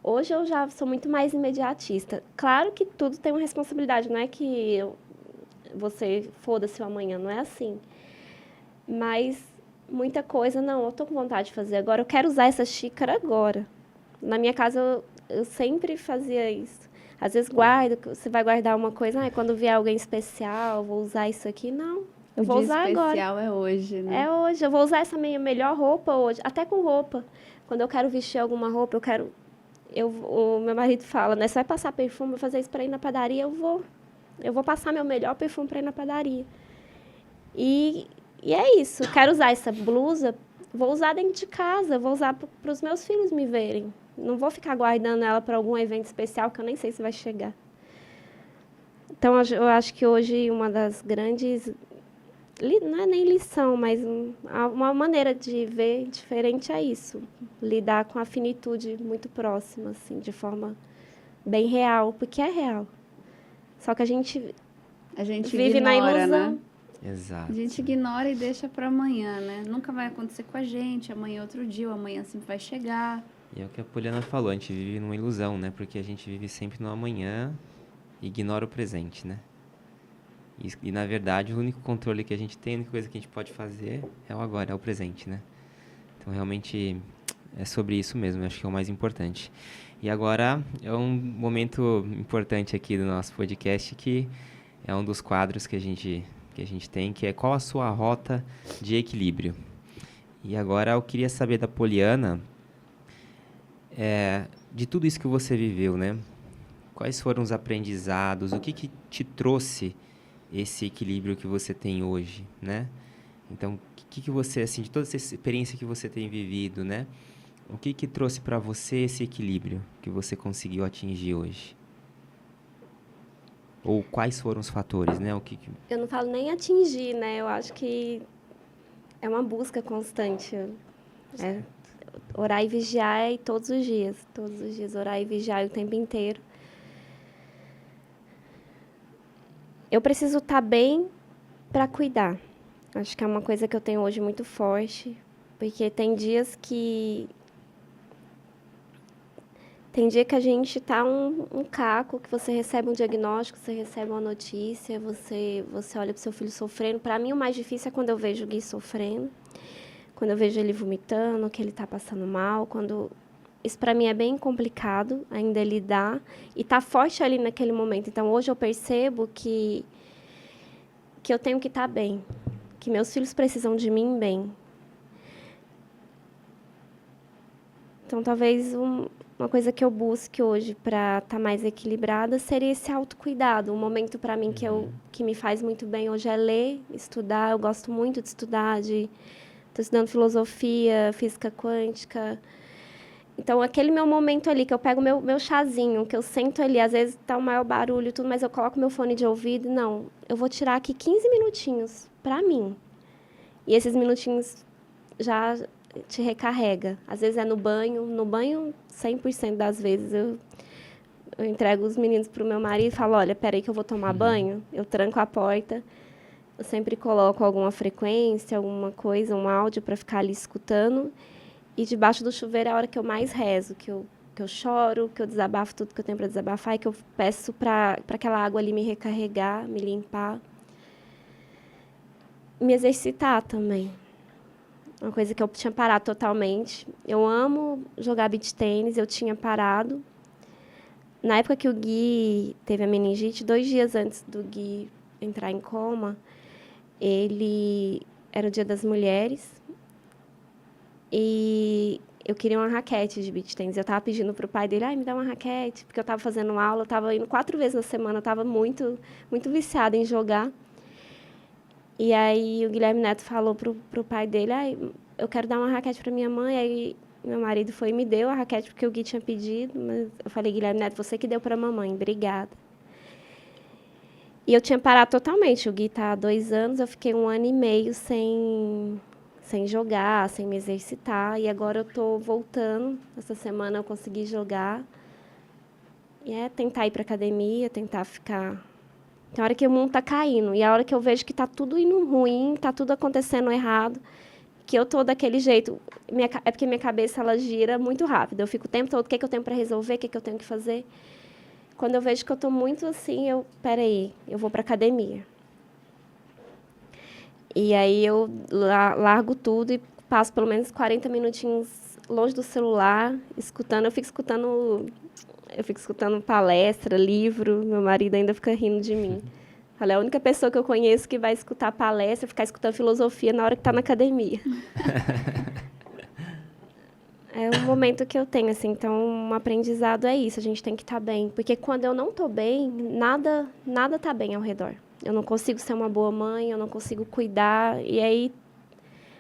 Hoje eu já sou muito mais imediatista. Claro que tudo tem uma responsabilidade, não é que você foda-se o amanhã, não é assim. Mas muita coisa, não, eu estou com vontade de fazer agora, eu quero usar essa xícara agora. Na minha casa eu sempre fazia isso. Às vezes você vai guardar uma coisa, quando vier alguém especial, vou usar isso aqui. Não, eu vou usar agora. O especial é hoje, né? É hoje, eu vou usar essa minha melhor roupa hoje, até com roupa. Quando eu quero vestir alguma roupa, o meu marido fala, né, você vai passar perfume, vou fazer isso para ir na padaria, eu vou passar meu melhor perfume para ir na padaria. E é isso, eu quero usar essa blusa, vou usar dentro de casa, vou usar para os meus filhos me verem. Não vou ficar guardando ela para algum evento especial que eu nem sei se vai chegar. Então, eu acho que hoje uma das grandes... Não é nem lição, mas uma maneira de ver diferente é isso. Lidar com a finitude muito próxima, assim, de forma bem real, porque é real. Só que a gente vive ignora, na ilusão. né? Exato. A gente ignora e deixa para amanhã, né? Nunca vai acontecer com a gente, amanhã é outro dia, ou amanhã sempre vai chegar. E é o que a Poliana falou, a gente vive numa ilusão, né? Porque a gente vive sempre no amanhã e ignora o presente, né? E, na verdade, o único controle que a gente tem, a única coisa que a gente pode fazer é o agora, é o presente, né? Então, realmente, é sobre isso mesmo, acho que é o mais importante. E agora, é um momento importante aqui do nosso podcast, que é um dos quadros que a gente tem, que é qual a sua rota de equilíbrio. E agora, eu queria saber da Poliana... de tudo isso que você viveu, né? Quais foram os aprendizados? O que te trouxe esse equilíbrio que você tem hoje, né? Então, o que você, assim, de toda essa experiência que você tem vivido, né? O que trouxe para você esse equilíbrio que você conseguiu atingir hoje? Ou quais foram os fatores, né? Eu não falo nem atingir, né? Eu acho que é uma busca constante. Orar e vigiar todos os dias, orar e vigiar o tempo inteiro. Eu preciso estar bem para cuidar. Acho que é uma coisa que eu tenho hoje muito forte, porque tem dia que a gente está um caco, que você recebe um diagnóstico, você recebe uma notícia, você olha para o seu filho sofrendo. Para mim, o mais difícil é quando eu vejo o Gui sofrendo. Quando eu vejo ele vomitando, que ele está passando mal, isso para mim é bem complicado ainda lidar e tá forte ali naquele momento. Então hoje eu percebo que eu tenho que estar bem, que meus filhos precisam de mim bem. Então talvez uma coisa que eu busque hoje para estar mais equilibrada seria esse autocuidado. Um momento para mim que me faz muito bem hoje é ler, estudar. Eu gosto muito de estudar, estou estudando filosofia, física quântica. Então, aquele meu momento ali, que eu pego meu chazinho, que eu sento ali, às vezes está o maior barulho e tudo, mas eu coloco meu fone de ouvido, não, eu vou tirar aqui 15 minutinhos para mim. E esses minutinhos já te recarrega. Às vezes é no banho 100% das vezes eu entrego os meninos para o meu marido e falo, olha, peraí que eu vou tomar banho, eu tranco a porta. Eu sempre coloco alguma frequência, alguma coisa, um áudio para ficar ali escutando. E debaixo do chuveiro é a hora que eu mais rezo, que eu choro, que eu desabafo tudo que eu tenho para desabafar e que eu peço para aquela água ali me recarregar, me limpar. Me exercitar também. Uma coisa que eu tinha parado totalmente. Eu amo jogar beach tênis, eu tinha parado. Na época que o Gui teve a meningite, 2 dias antes do Gui entrar em coma, era o Dia das Mulheres e eu queria uma raquete de beach tennis. Eu estava pedindo para o pai dele, me dá uma raquete, porque eu estava fazendo aula, eu estava indo 4 vezes na semana, eu estava muito, muito viciada em jogar. E aí o Guilherme Neto falou para o pai dele, eu quero dar uma raquete para minha mãe. Aí meu marido foi e me deu a raquete porque o Gui tinha pedido, mas eu falei, Guilherme Neto, você que deu para a mamãe, obrigada. E eu tinha parado totalmente. O Gui está há 2 anos, eu fiquei 1 ano e meio sem jogar, sem me exercitar. E agora eu estou voltando. Essa semana eu consegui jogar. E é tentar ir para academia, tentar ficar... Tem hora que o mundo está caindo. E a hora que eu vejo que está tudo indo ruim, está tudo acontecendo errado, que eu estou daquele jeito. É porque minha cabeça ela gira muito rápido. Eu fico o tempo todo, o que, é que eu tenho para resolver, o que, é que eu tenho que fazer. Quando eu vejo que eu estou muito assim, peraí, eu vou para academia. E aí eu largo tudo e passo pelo menos 40 minutinhos longe do celular, escutando. Eu fico escutando palestra, livro. Meu marido ainda fica rindo de mim. Falei, a única pessoa que eu conheço que vai escutar palestra, ficar escutando filosofia na hora que está na academia. É um momento que eu tenho, assim. Então, um aprendizado é isso. A gente tem que estar bem. Porque quando eu não estou bem, nada está bem ao redor. Eu não consigo ser uma boa mãe, eu não consigo cuidar. E aí,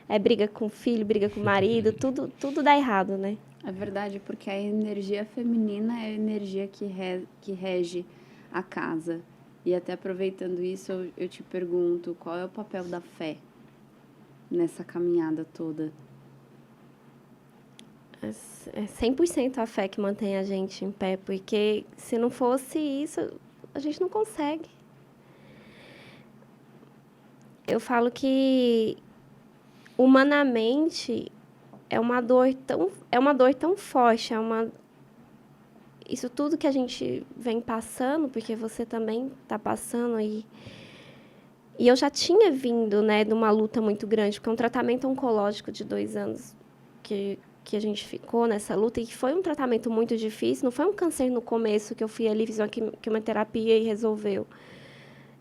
é briga com o filho, briga com o marido, tudo dá errado, né? É verdade, porque a energia feminina é a energia que rege a casa. E até aproveitando isso, eu te pergunto, qual é o papel da fé nessa caminhada toda? É 100% a fé que mantém a gente em pé, porque se não fosse isso, a gente não consegue. Eu falo que, humanamente, é uma dor tão forte, isso tudo que a gente vem passando, porque você também está passando, e eu já tinha vindo, né, de uma luta muito grande, porque é um tratamento oncológico de 2 anos que a gente ficou nessa luta, e que foi um tratamento muito difícil. Não foi um câncer no começo que eu fui ali, fiz uma quimioterapia e resolveu.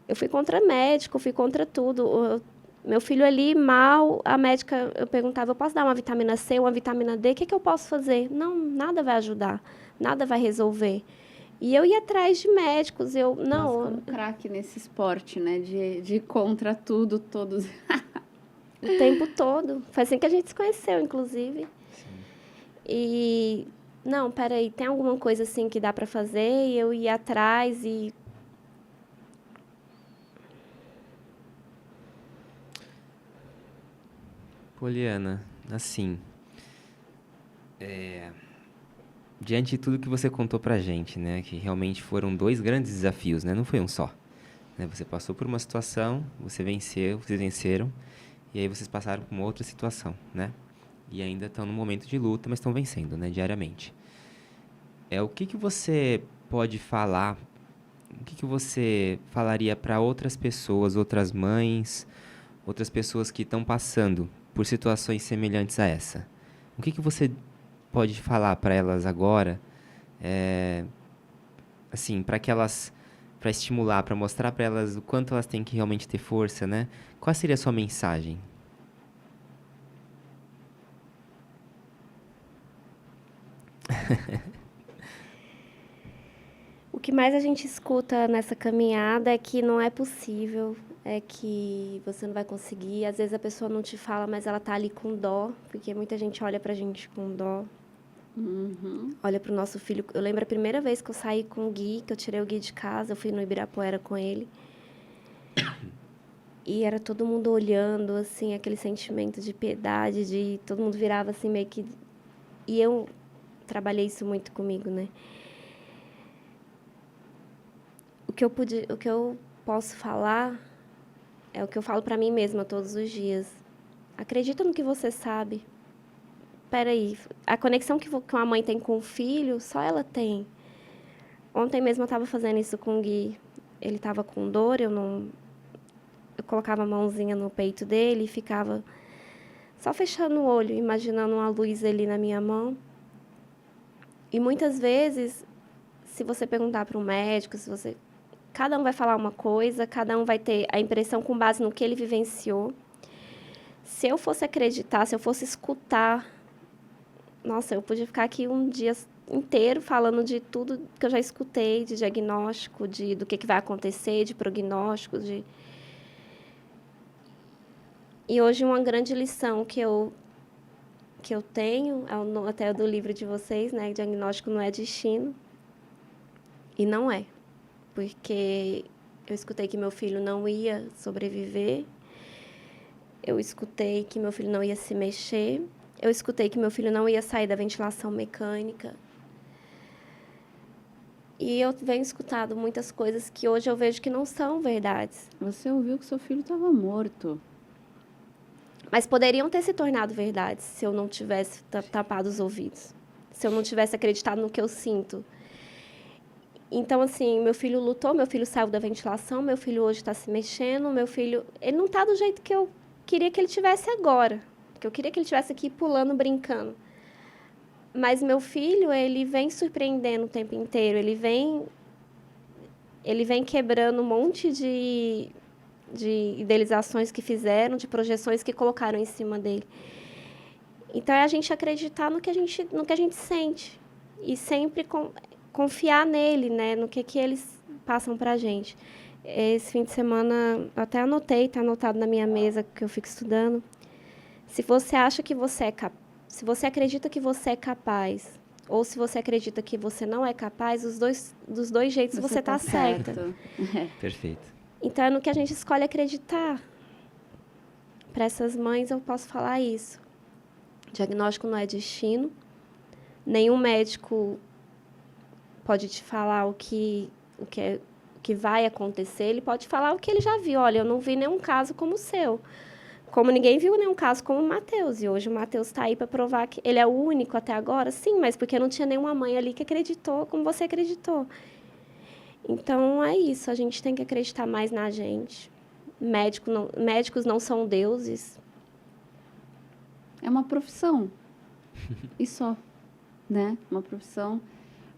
Eu fui contra médico, fui contra tudo. Meu filho ali, mal, a médica, eu perguntava, eu posso dar uma vitamina C, uma vitamina D? O que eu posso fazer? Não, nada vai ajudar, nada vai resolver. E eu ia atrás de médicos, Nós ficamos craque nesse esporte, né? De contra tudo, todos. O tempo todo. Foi assim que a gente se conheceu, inclusive. E, não, peraí, tem alguma coisa assim que dá para fazer? E eu ia atrás e... Poliana, assim, diante de tudo que você contou pra gente, né, que realmente foram 2 grandes desafios, né, não foi um só, né, você passou por uma situação, você venceu, vocês venceram, e aí vocês passaram por uma outra situação, né, e ainda estão num momento de luta, mas estão vencendo, né, diariamente. O que você pode falar, o que você falaria para outras pessoas, outras mães, outras pessoas que estão passando por situações semelhantes a essa? O que você pode falar para elas agora, assim, para estimular, para mostrar para elas o quanto elas têm que realmente ter força, né? Qual seria a sua mensagem? O que mais a gente escuta nessa caminhada é que não é possível, é que você não vai conseguir. Às vezes a pessoa não te fala, mas ela tá ali com dó, porque muita gente olha pra gente com dó. Uhum. Olha pro nosso filho. Eu lembro a primeira vez que eu saí com o Gui, que eu tirei o Gui de casa, eu fui no Ibirapuera com ele. E era todo mundo olhando, assim, aquele sentimento de piedade, de todo mundo virava assim meio que... E eu trabalhei isso muito comigo, né? O que eu posso falar é o que eu falo para mim mesma todos os dias. Acredita no que você sabe. Peraí, a conexão que uma mãe tem com o filho, só ela tem. Ontem mesmo eu estava fazendo isso com o Gui. Ele estava com dor, eu colocava a mãozinha no peito dele e ficava só fechando o olho, imaginando uma luz ali na minha mão. E muitas vezes, se você perguntar para um médico, cada um vai falar uma coisa, cada um vai ter a impressão com base no que ele vivenciou. Se eu fosse acreditar, se eu fosse escutar, nossa, eu podia ficar aqui um dia inteiro falando de tudo que eu já escutei, de diagnóstico, do que vai acontecer, de prognóstico, E hoje uma grande lição que eu que eu tenho, até do livro de vocês, né? Diagnóstico não é destino. E não é. Porque eu escutei que meu filho não ia sobreviver. Eu escutei que meu filho não ia se mexer. Eu escutei que meu filho não ia sair da ventilação mecânica. E eu venho escutando muitas coisas que hoje eu vejo que não são verdades. Você ouviu que seu filho estava morto. Mas poderiam ter se tornado verdades se eu não tivesse tapado os ouvidos. Se eu não tivesse acreditado no que eu sinto. Então, assim, meu filho lutou, meu filho saiu da ventilação, meu filho hoje está se mexendo, meu filho... Ele não está do jeito que eu queria que ele tivesse agora. Que eu queria que ele estivesse aqui pulando, brincando. Mas meu filho, ele vem surpreendendo o tempo inteiro. Ele vem quebrando um monte de idealizações que fizeram, de projeções que colocaram em cima dele. Então, é a gente acreditar no que a gente sente. E sempre confiar nele, né? No que eles passam pra gente. Esse fim de semana, eu até anotei, está anotado na minha mesa, que eu fico estudando. Se você acha que você é capaz, se você acredita que você é capaz, ou se você acredita que você não é capaz, dos dois jeitos você está certa. Perfeito. Então, é no que a gente escolhe acreditar. Para essas mães, eu posso falar isso. Diagnóstico não é destino. Nenhum médico pode te falar o que vai acontecer. Ele pode falar o que ele já viu. Olha, eu não vi nenhum caso como o seu. Como ninguém viu nenhum caso como o Matheus. E hoje o Matheus está aí para provar que ele é o único até agora. Sim, mas porque não tinha nenhuma mãe ali que acreditou como você acreditou. Então, é isso. A gente tem que acreditar mais na gente. Médicos não são deuses. É uma profissão. E só. Né? Uma profissão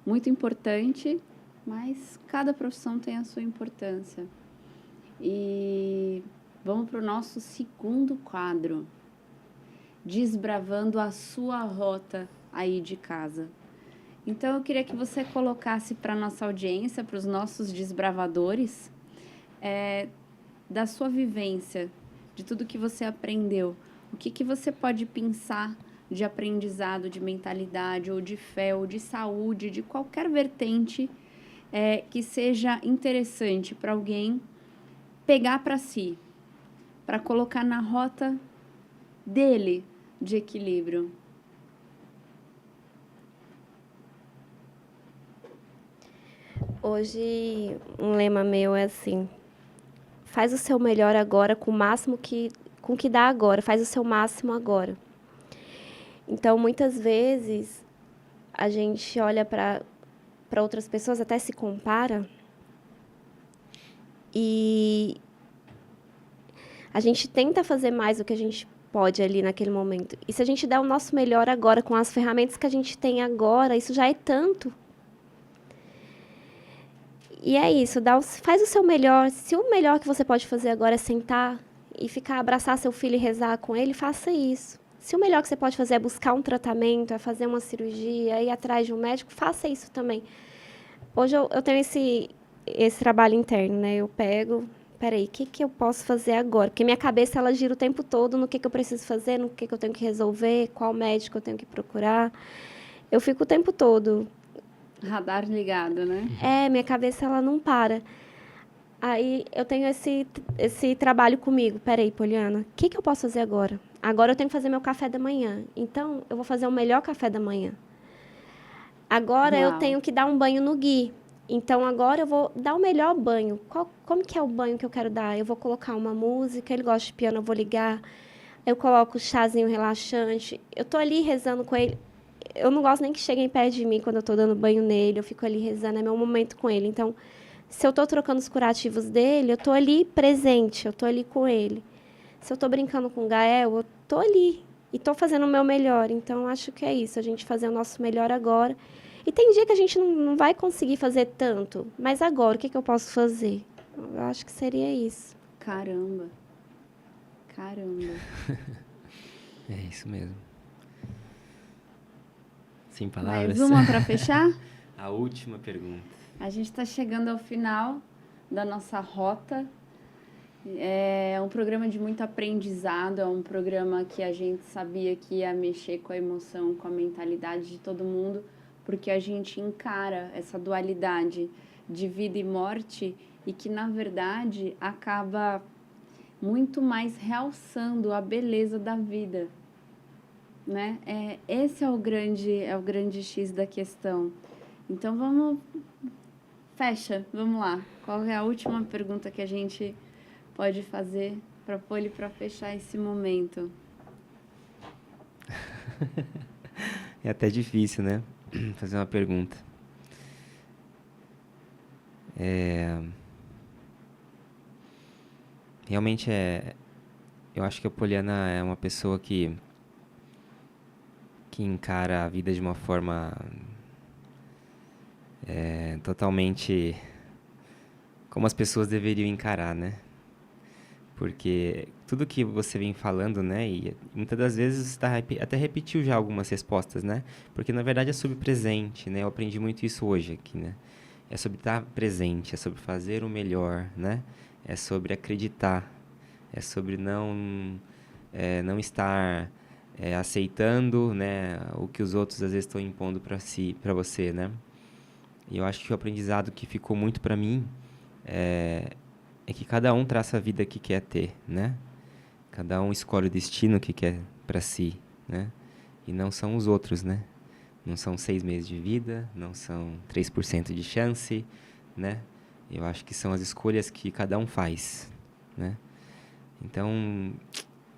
muito importante, mas cada profissão tem a sua importância. E vamos para o nosso segundo quadro. Desbravando a sua rota aí de casa. Então, eu queria que você colocasse para a nossa audiência, para os nossos desbravadores, da sua vivência, de tudo que você aprendeu. O que você pode pensar de aprendizado, de mentalidade, ou de fé, ou de saúde, de qualquer vertente que seja interessante para alguém pegar para si, para colocar na rota dele de equilíbrio. Hoje, um lema meu é assim: faz o seu melhor agora com o que dá agora, faz o seu máximo agora. Então, muitas vezes, a gente olha para outras pessoas, até se compara, e a gente tenta fazer mais do que a gente pode ali naquele momento. E se a gente der o nosso melhor agora, com as ferramentas que a gente tem agora, isso já é tanto. E é isso, faz o seu melhor. Se o melhor que você pode fazer agora é sentar e abraçar seu filho e rezar com ele, faça isso. Se o melhor que você pode fazer é buscar um tratamento, é fazer uma cirurgia, ir atrás de um médico, faça isso também. Hoje eu tenho esse trabalho interno, né? Eu pego, peraí, o que eu posso fazer agora? Porque minha cabeça, ela gira o tempo todo no que eu preciso fazer, no que eu tenho que resolver, qual médico eu tenho que procurar. Eu fico o tempo todo... Radar ligado, né? Minha cabeça, ela não para. Aí eu tenho esse trabalho comigo. Peraí, Poliana, o que eu posso fazer agora? Agora eu tenho que fazer meu café da manhã. Então, eu vou fazer o melhor café da manhã. Agora eu tenho que dar um banho no Gui. Então, agora eu vou dar o melhor banho. Como que é o banho que eu quero dar? Eu vou colocar uma música, ele gosta de piano, eu vou ligar. Eu coloco o chazinho relaxante. Eu tô ali rezando com ele. Eu não gosto nem que cheguem perto de mim quando eu estou dando banho nele. Eu fico ali rezando, é meu momento com ele. Então, se eu estou trocando os curativos dele, eu estou ali presente, eu estou ali com ele. Se eu estou brincando com o Gael, eu estou ali e estou fazendo o meu melhor. Então, acho que é isso, a gente fazer o nosso melhor agora. E tem dia que a gente não vai conseguir fazer tanto, mas agora, o que eu posso fazer? Eu acho que seria isso. Caramba. É isso mesmo. Sem palavras. Mais uma para fechar? A última pergunta. A gente está chegando ao final da nossa rota É um programa de muito aprendizado, é um programa que a gente sabia que ia mexer com a emoção, com a mentalidade de todo mundo, porque a gente encara essa dualidade de vida e morte e que, na verdade, acaba muito mais realçando a beleza da vida, né? Esse é o grande X da questão. Então, vamos lá. Qual é a última pergunta que a gente pode fazer para Poli para fechar esse momento? É até difícil, né? Fazer uma pergunta. Realmente eu acho que a Poliana é uma pessoa que encara a vida de uma forma totalmente como as pessoas deveriam encarar, né? Porque tudo que você vem falando, né? E muitas das vezes até repetiu já algumas respostas, né? Porque na verdade é sobre presente, né? Eu aprendi muito isso hoje aqui, né? É sobre estar presente, é sobre fazer o melhor, né? É sobre acreditar, é sobre não estar aceitando, né? O que os outros às vezes estão impondo para você, né? E eu acho que o aprendizado que ficou muito para mim é que cada um traça a vida que quer ter, né? Cada um escolhe o destino que quer para si, né? E não são os outros, né? Não são 6 meses de vida, não são 3% de chance, né? Eu acho que são as escolhas que cada um faz, né? Então,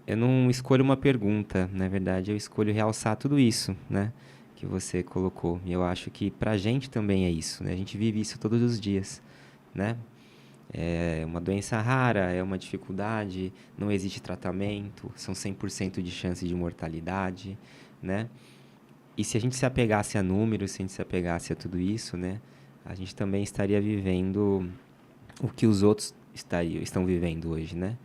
eu não escolho uma pergunta, na verdade, eu escolho realçar tudo isso, né? Que você colocou. E eu acho que pra gente também é isso, né? A gente vive isso todos os dias, né? É uma doença rara, é uma dificuldade, não existe tratamento, são 100% de chance de mortalidade, né? E se a gente se apegasse a números, se a gente se apegasse a tudo isso, né? A gente também estaria vivendo o que os outros estão vivendo hoje, né?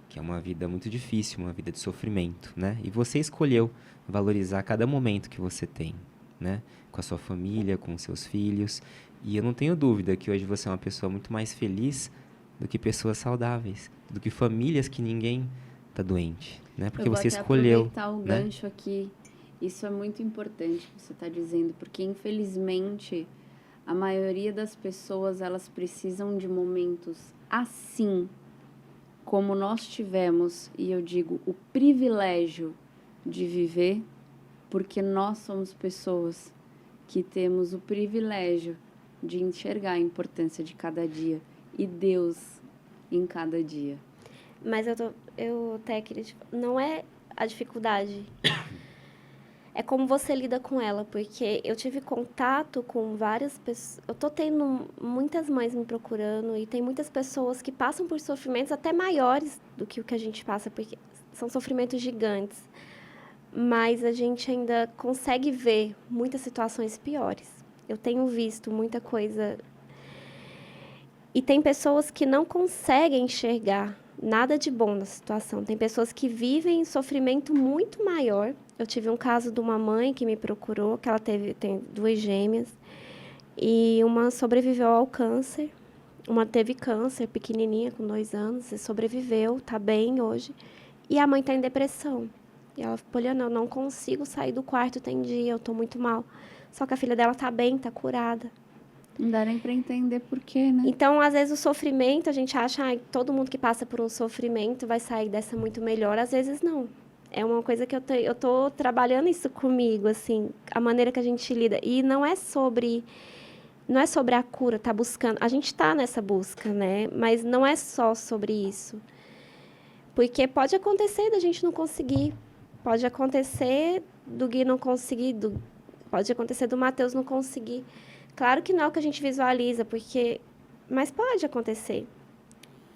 Que é uma vida muito difícil, uma vida de sofrimento, né? E você escolheu valorizar cada momento que você tem, né? Com a sua família, com os seus filhos. E eu não tenho dúvida que hoje você é uma pessoa muito mais feliz do que pessoas saudáveis, do que famílias que ninguém tá doente, né? Porque Eu vou você até escolheu, aproveitar o né? gancho aqui. Isso é muito importante que você está dizendo, porque infelizmente a maioria das pessoas elas precisam de momentos assim como nós tivemos, e eu digo o privilégio de viver, porque nós somos pessoas que temos o privilégio de enxergar a importância de cada dia e Deus em cada dia. Mas eu até queria não é a dificuldade, é como você lida com ela, porque eu tive contato com várias pessoas, eu tô tendo muitas mães me procurando e tem muitas pessoas que passam por sofrimentos até maiores do que o que a gente passa, porque são sofrimentos gigantes, mas a gente ainda consegue ver muitas situações piores. Eu tenho visto muita coisa e tem pessoas que não conseguem enxergar nada de bom na situação. Tem pessoas que vivem em sofrimento muito maior. Eu tive um caso de uma mãe que me procurou, que ela tem 2 gêmeas, e uma sobreviveu ao câncer. Uma teve câncer, pequenininha, com 2 anos, e sobreviveu, está bem hoje. E a mãe está em depressão. E ela falou, Poliana, eu não consigo sair do quarto, tem dia, eu estou muito mal. Só que a filha dela está bem, está curada. Não dá nem para entender por quê, né? Então, às vezes, o sofrimento, a gente acha que todo mundo que passa por um sofrimento vai sair dessa muito melhor. Às vezes, não. É uma coisa que eu tô trabalhando isso comigo, assim, a maneira que a gente lida. E não é sobre a cura, tá buscando. A gente está nessa busca, né? Mas não é só sobre isso. Porque pode acontecer da gente não conseguir. Pode acontecer do Gui não conseguir. Pode acontecer do Matheus não conseguir. Claro que não é o que a gente visualiza, mas pode acontecer.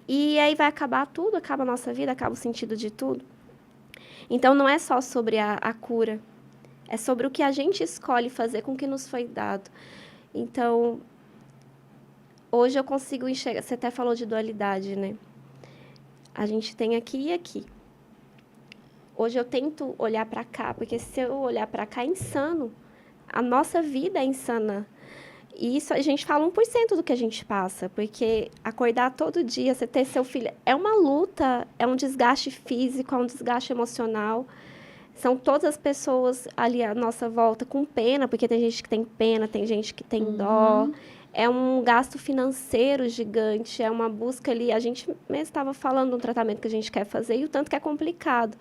E aí vai acabar tudo, acaba a nossa vida, acaba o sentido de tudo. Então, não é só sobre a cura, é sobre o que a gente escolhe fazer com o que nos foi dado. Então, hoje eu consigo enxergar, você até falou de dualidade, né? A gente tem aqui e aqui. Hoje eu tento olhar para cá, porque se eu olhar para cá é insano. A nossa vida é insana. E isso a gente fala 1% do que a gente passa, porque acordar todo dia, você ter seu filho, é uma luta, é um desgaste físico, é um desgaste emocional. São todas as pessoas ali à nossa volta com pena, porque tem gente que tem pena, tem gente que tem dó. É um gasto financeiro gigante, é uma busca ali. A gente mesmo estava falando de um tratamento que a gente quer fazer e o tanto que é complicado.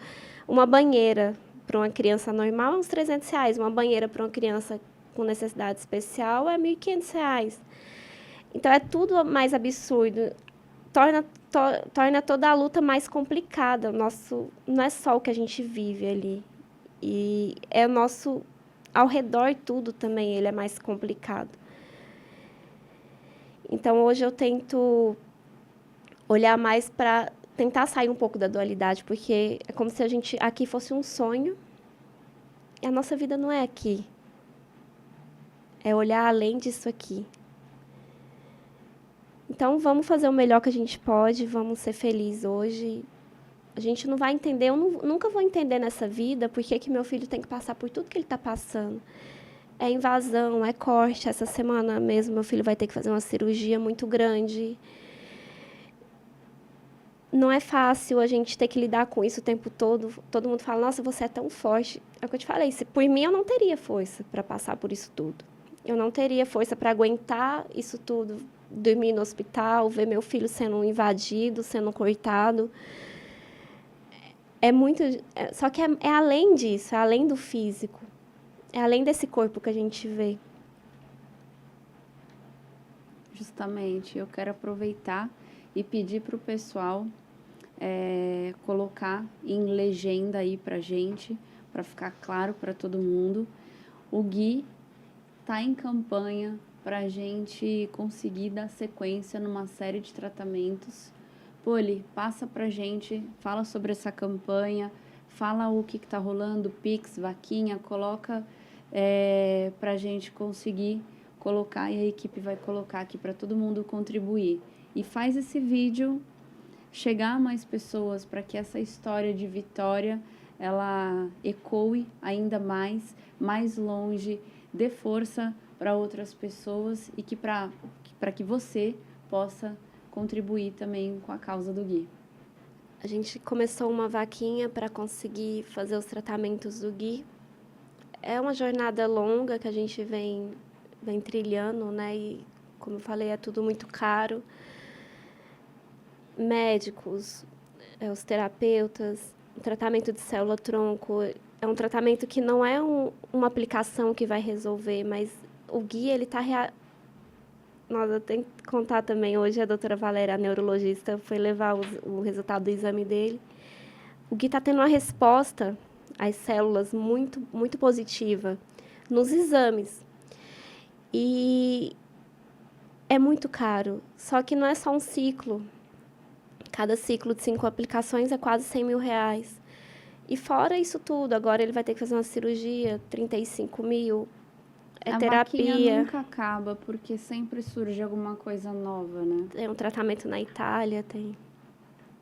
Uma banheira para uma criança normal é uns R$ 300. Uma banheira para uma criança com necessidade especial é R$ 1.500. Então, é tudo mais absurdo. Torna toda a luta mais complicada. Não é só o que a gente vive ali. E é o nosso... Ao redor, tudo também ele é mais complicado. Então, hoje eu tento olhar mais para tentar sair um pouco da dualidade, porque é como se a gente aqui fosse um sonho e a nossa vida não é aqui. É olhar além disso aqui. Então, vamos fazer o melhor que a gente pode, vamos ser felizes hoje. A gente não vai entender, nunca vou entender nessa vida por que meu filho tem que passar por tudo que ele está passando. É invasão, é corte. Essa semana mesmo, meu filho vai ter que fazer uma cirurgia muito grande. Não é fácil a gente ter que lidar com isso o tempo todo. Todo mundo fala, nossa, você é tão forte. É o que eu te falei, por mim eu não teria força para passar por isso tudo. Eu não teria força para aguentar isso tudo, dormir no hospital, ver meu filho sendo invadido, sendo cortado. Só que é além disso, é além do físico. É além desse corpo que a gente vê. Justamente, eu quero aproveitar e pedir para o pessoal colocar em legenda aí para gente, para ficar claro para todo mundo. O Gui está em campanha para a gente conseguir dar sequência numa série de tratamentos. Poli, passa para a gente, fala sobre essa campanha, fala o que está rolando, Pix, vaquinha, coloca para a gente conseguir colocar e a equipe vai colocar aqui para todo mundo contribuir. E faz esse vídeo chegar a mais pessoas para que essa história de vitória ela ecoe ainda mais longe, dê força para outras pessoas e que para que você possa contribuir também com a causa do Gui. A gente começou uma vaquinha para conseguir fazer os tratamentos do Gui. É uma jornada longa que a gente vem trilhando, né? E, como eu falei, é tudo muito caro. Médicos, os terapeutas, o tratamento de célula-tronco. É um tratamento que não é uma aplicação que vai resolver, mas o Gui, ele está... Nossa, eu tenho que contar também, hoje a doutora Valéria, a neurologista, foi levar o resultado do exame dele. O Gui está tendo uma resposta às células muito, muito positiva nos exames. E é muito caro, só que não é só um ciclo. Cada ciclo de 5 aplicações é quase R$ 100.000. E fora isso tudo, agora ele vai ter que fazer uma cirurgia, 35 mil, a terapia. Vaquinha nunca acaba, porque sempre surge alguma coisa nova, né? Tem um tratamento na Itália, tem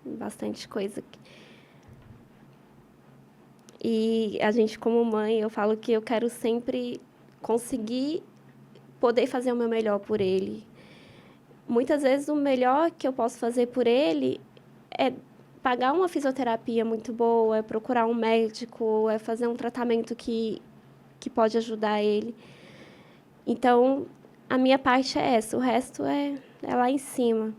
bastante coisa. E a gente, como mãe, eu falo que eu quero sempre conseguir poder fazer o meu melhor por ele. Muitas vezes o melhor que eu posso fazer por ele é pagar uma fisioterapia muito boa, é procurar um médico, é fazer um tratamento que pode ajudar ele. Então, a minha parte é essa, o resto é lá em cima.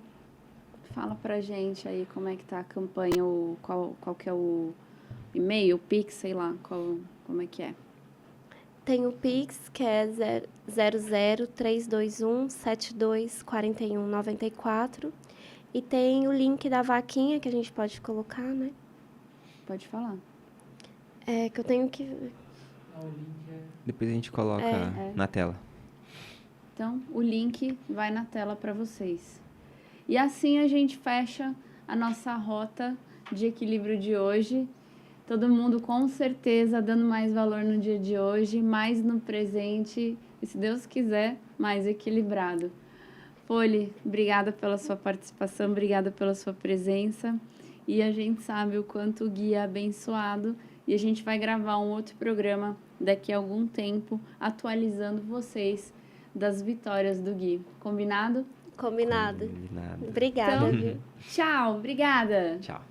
Fala pra gente aí como é que tá a campanha, qual que é o e-mail, o Pix, sei lá, como é que é? Tem o Pix, que é 00321724194. E tem o link da vaquinha, que a gente pode colocar, né? Pode falar. É que eu tenho que... Depois a gente coloca na tela. Então, o link vai na tela para vocês. E assim a gente fecha a nossa rota de equilíbrio de hoje. Todo mundo, com certeza, dando mais valor no dia de hoje, mais no presente e, se Deus quiser, mais equilibrado. Poli, obrigada pela sua participação, obrigada pela sua presença. E a gente sabe o quanto o Gui é abençoado. E a gente vai gravar um outro programa daqui a algum tempo, atualizando vocês das vitórias do Gui. Combinado? Combinado. Combinado. Obrigada, Então, viu? Tchau, obrigada. Tchau.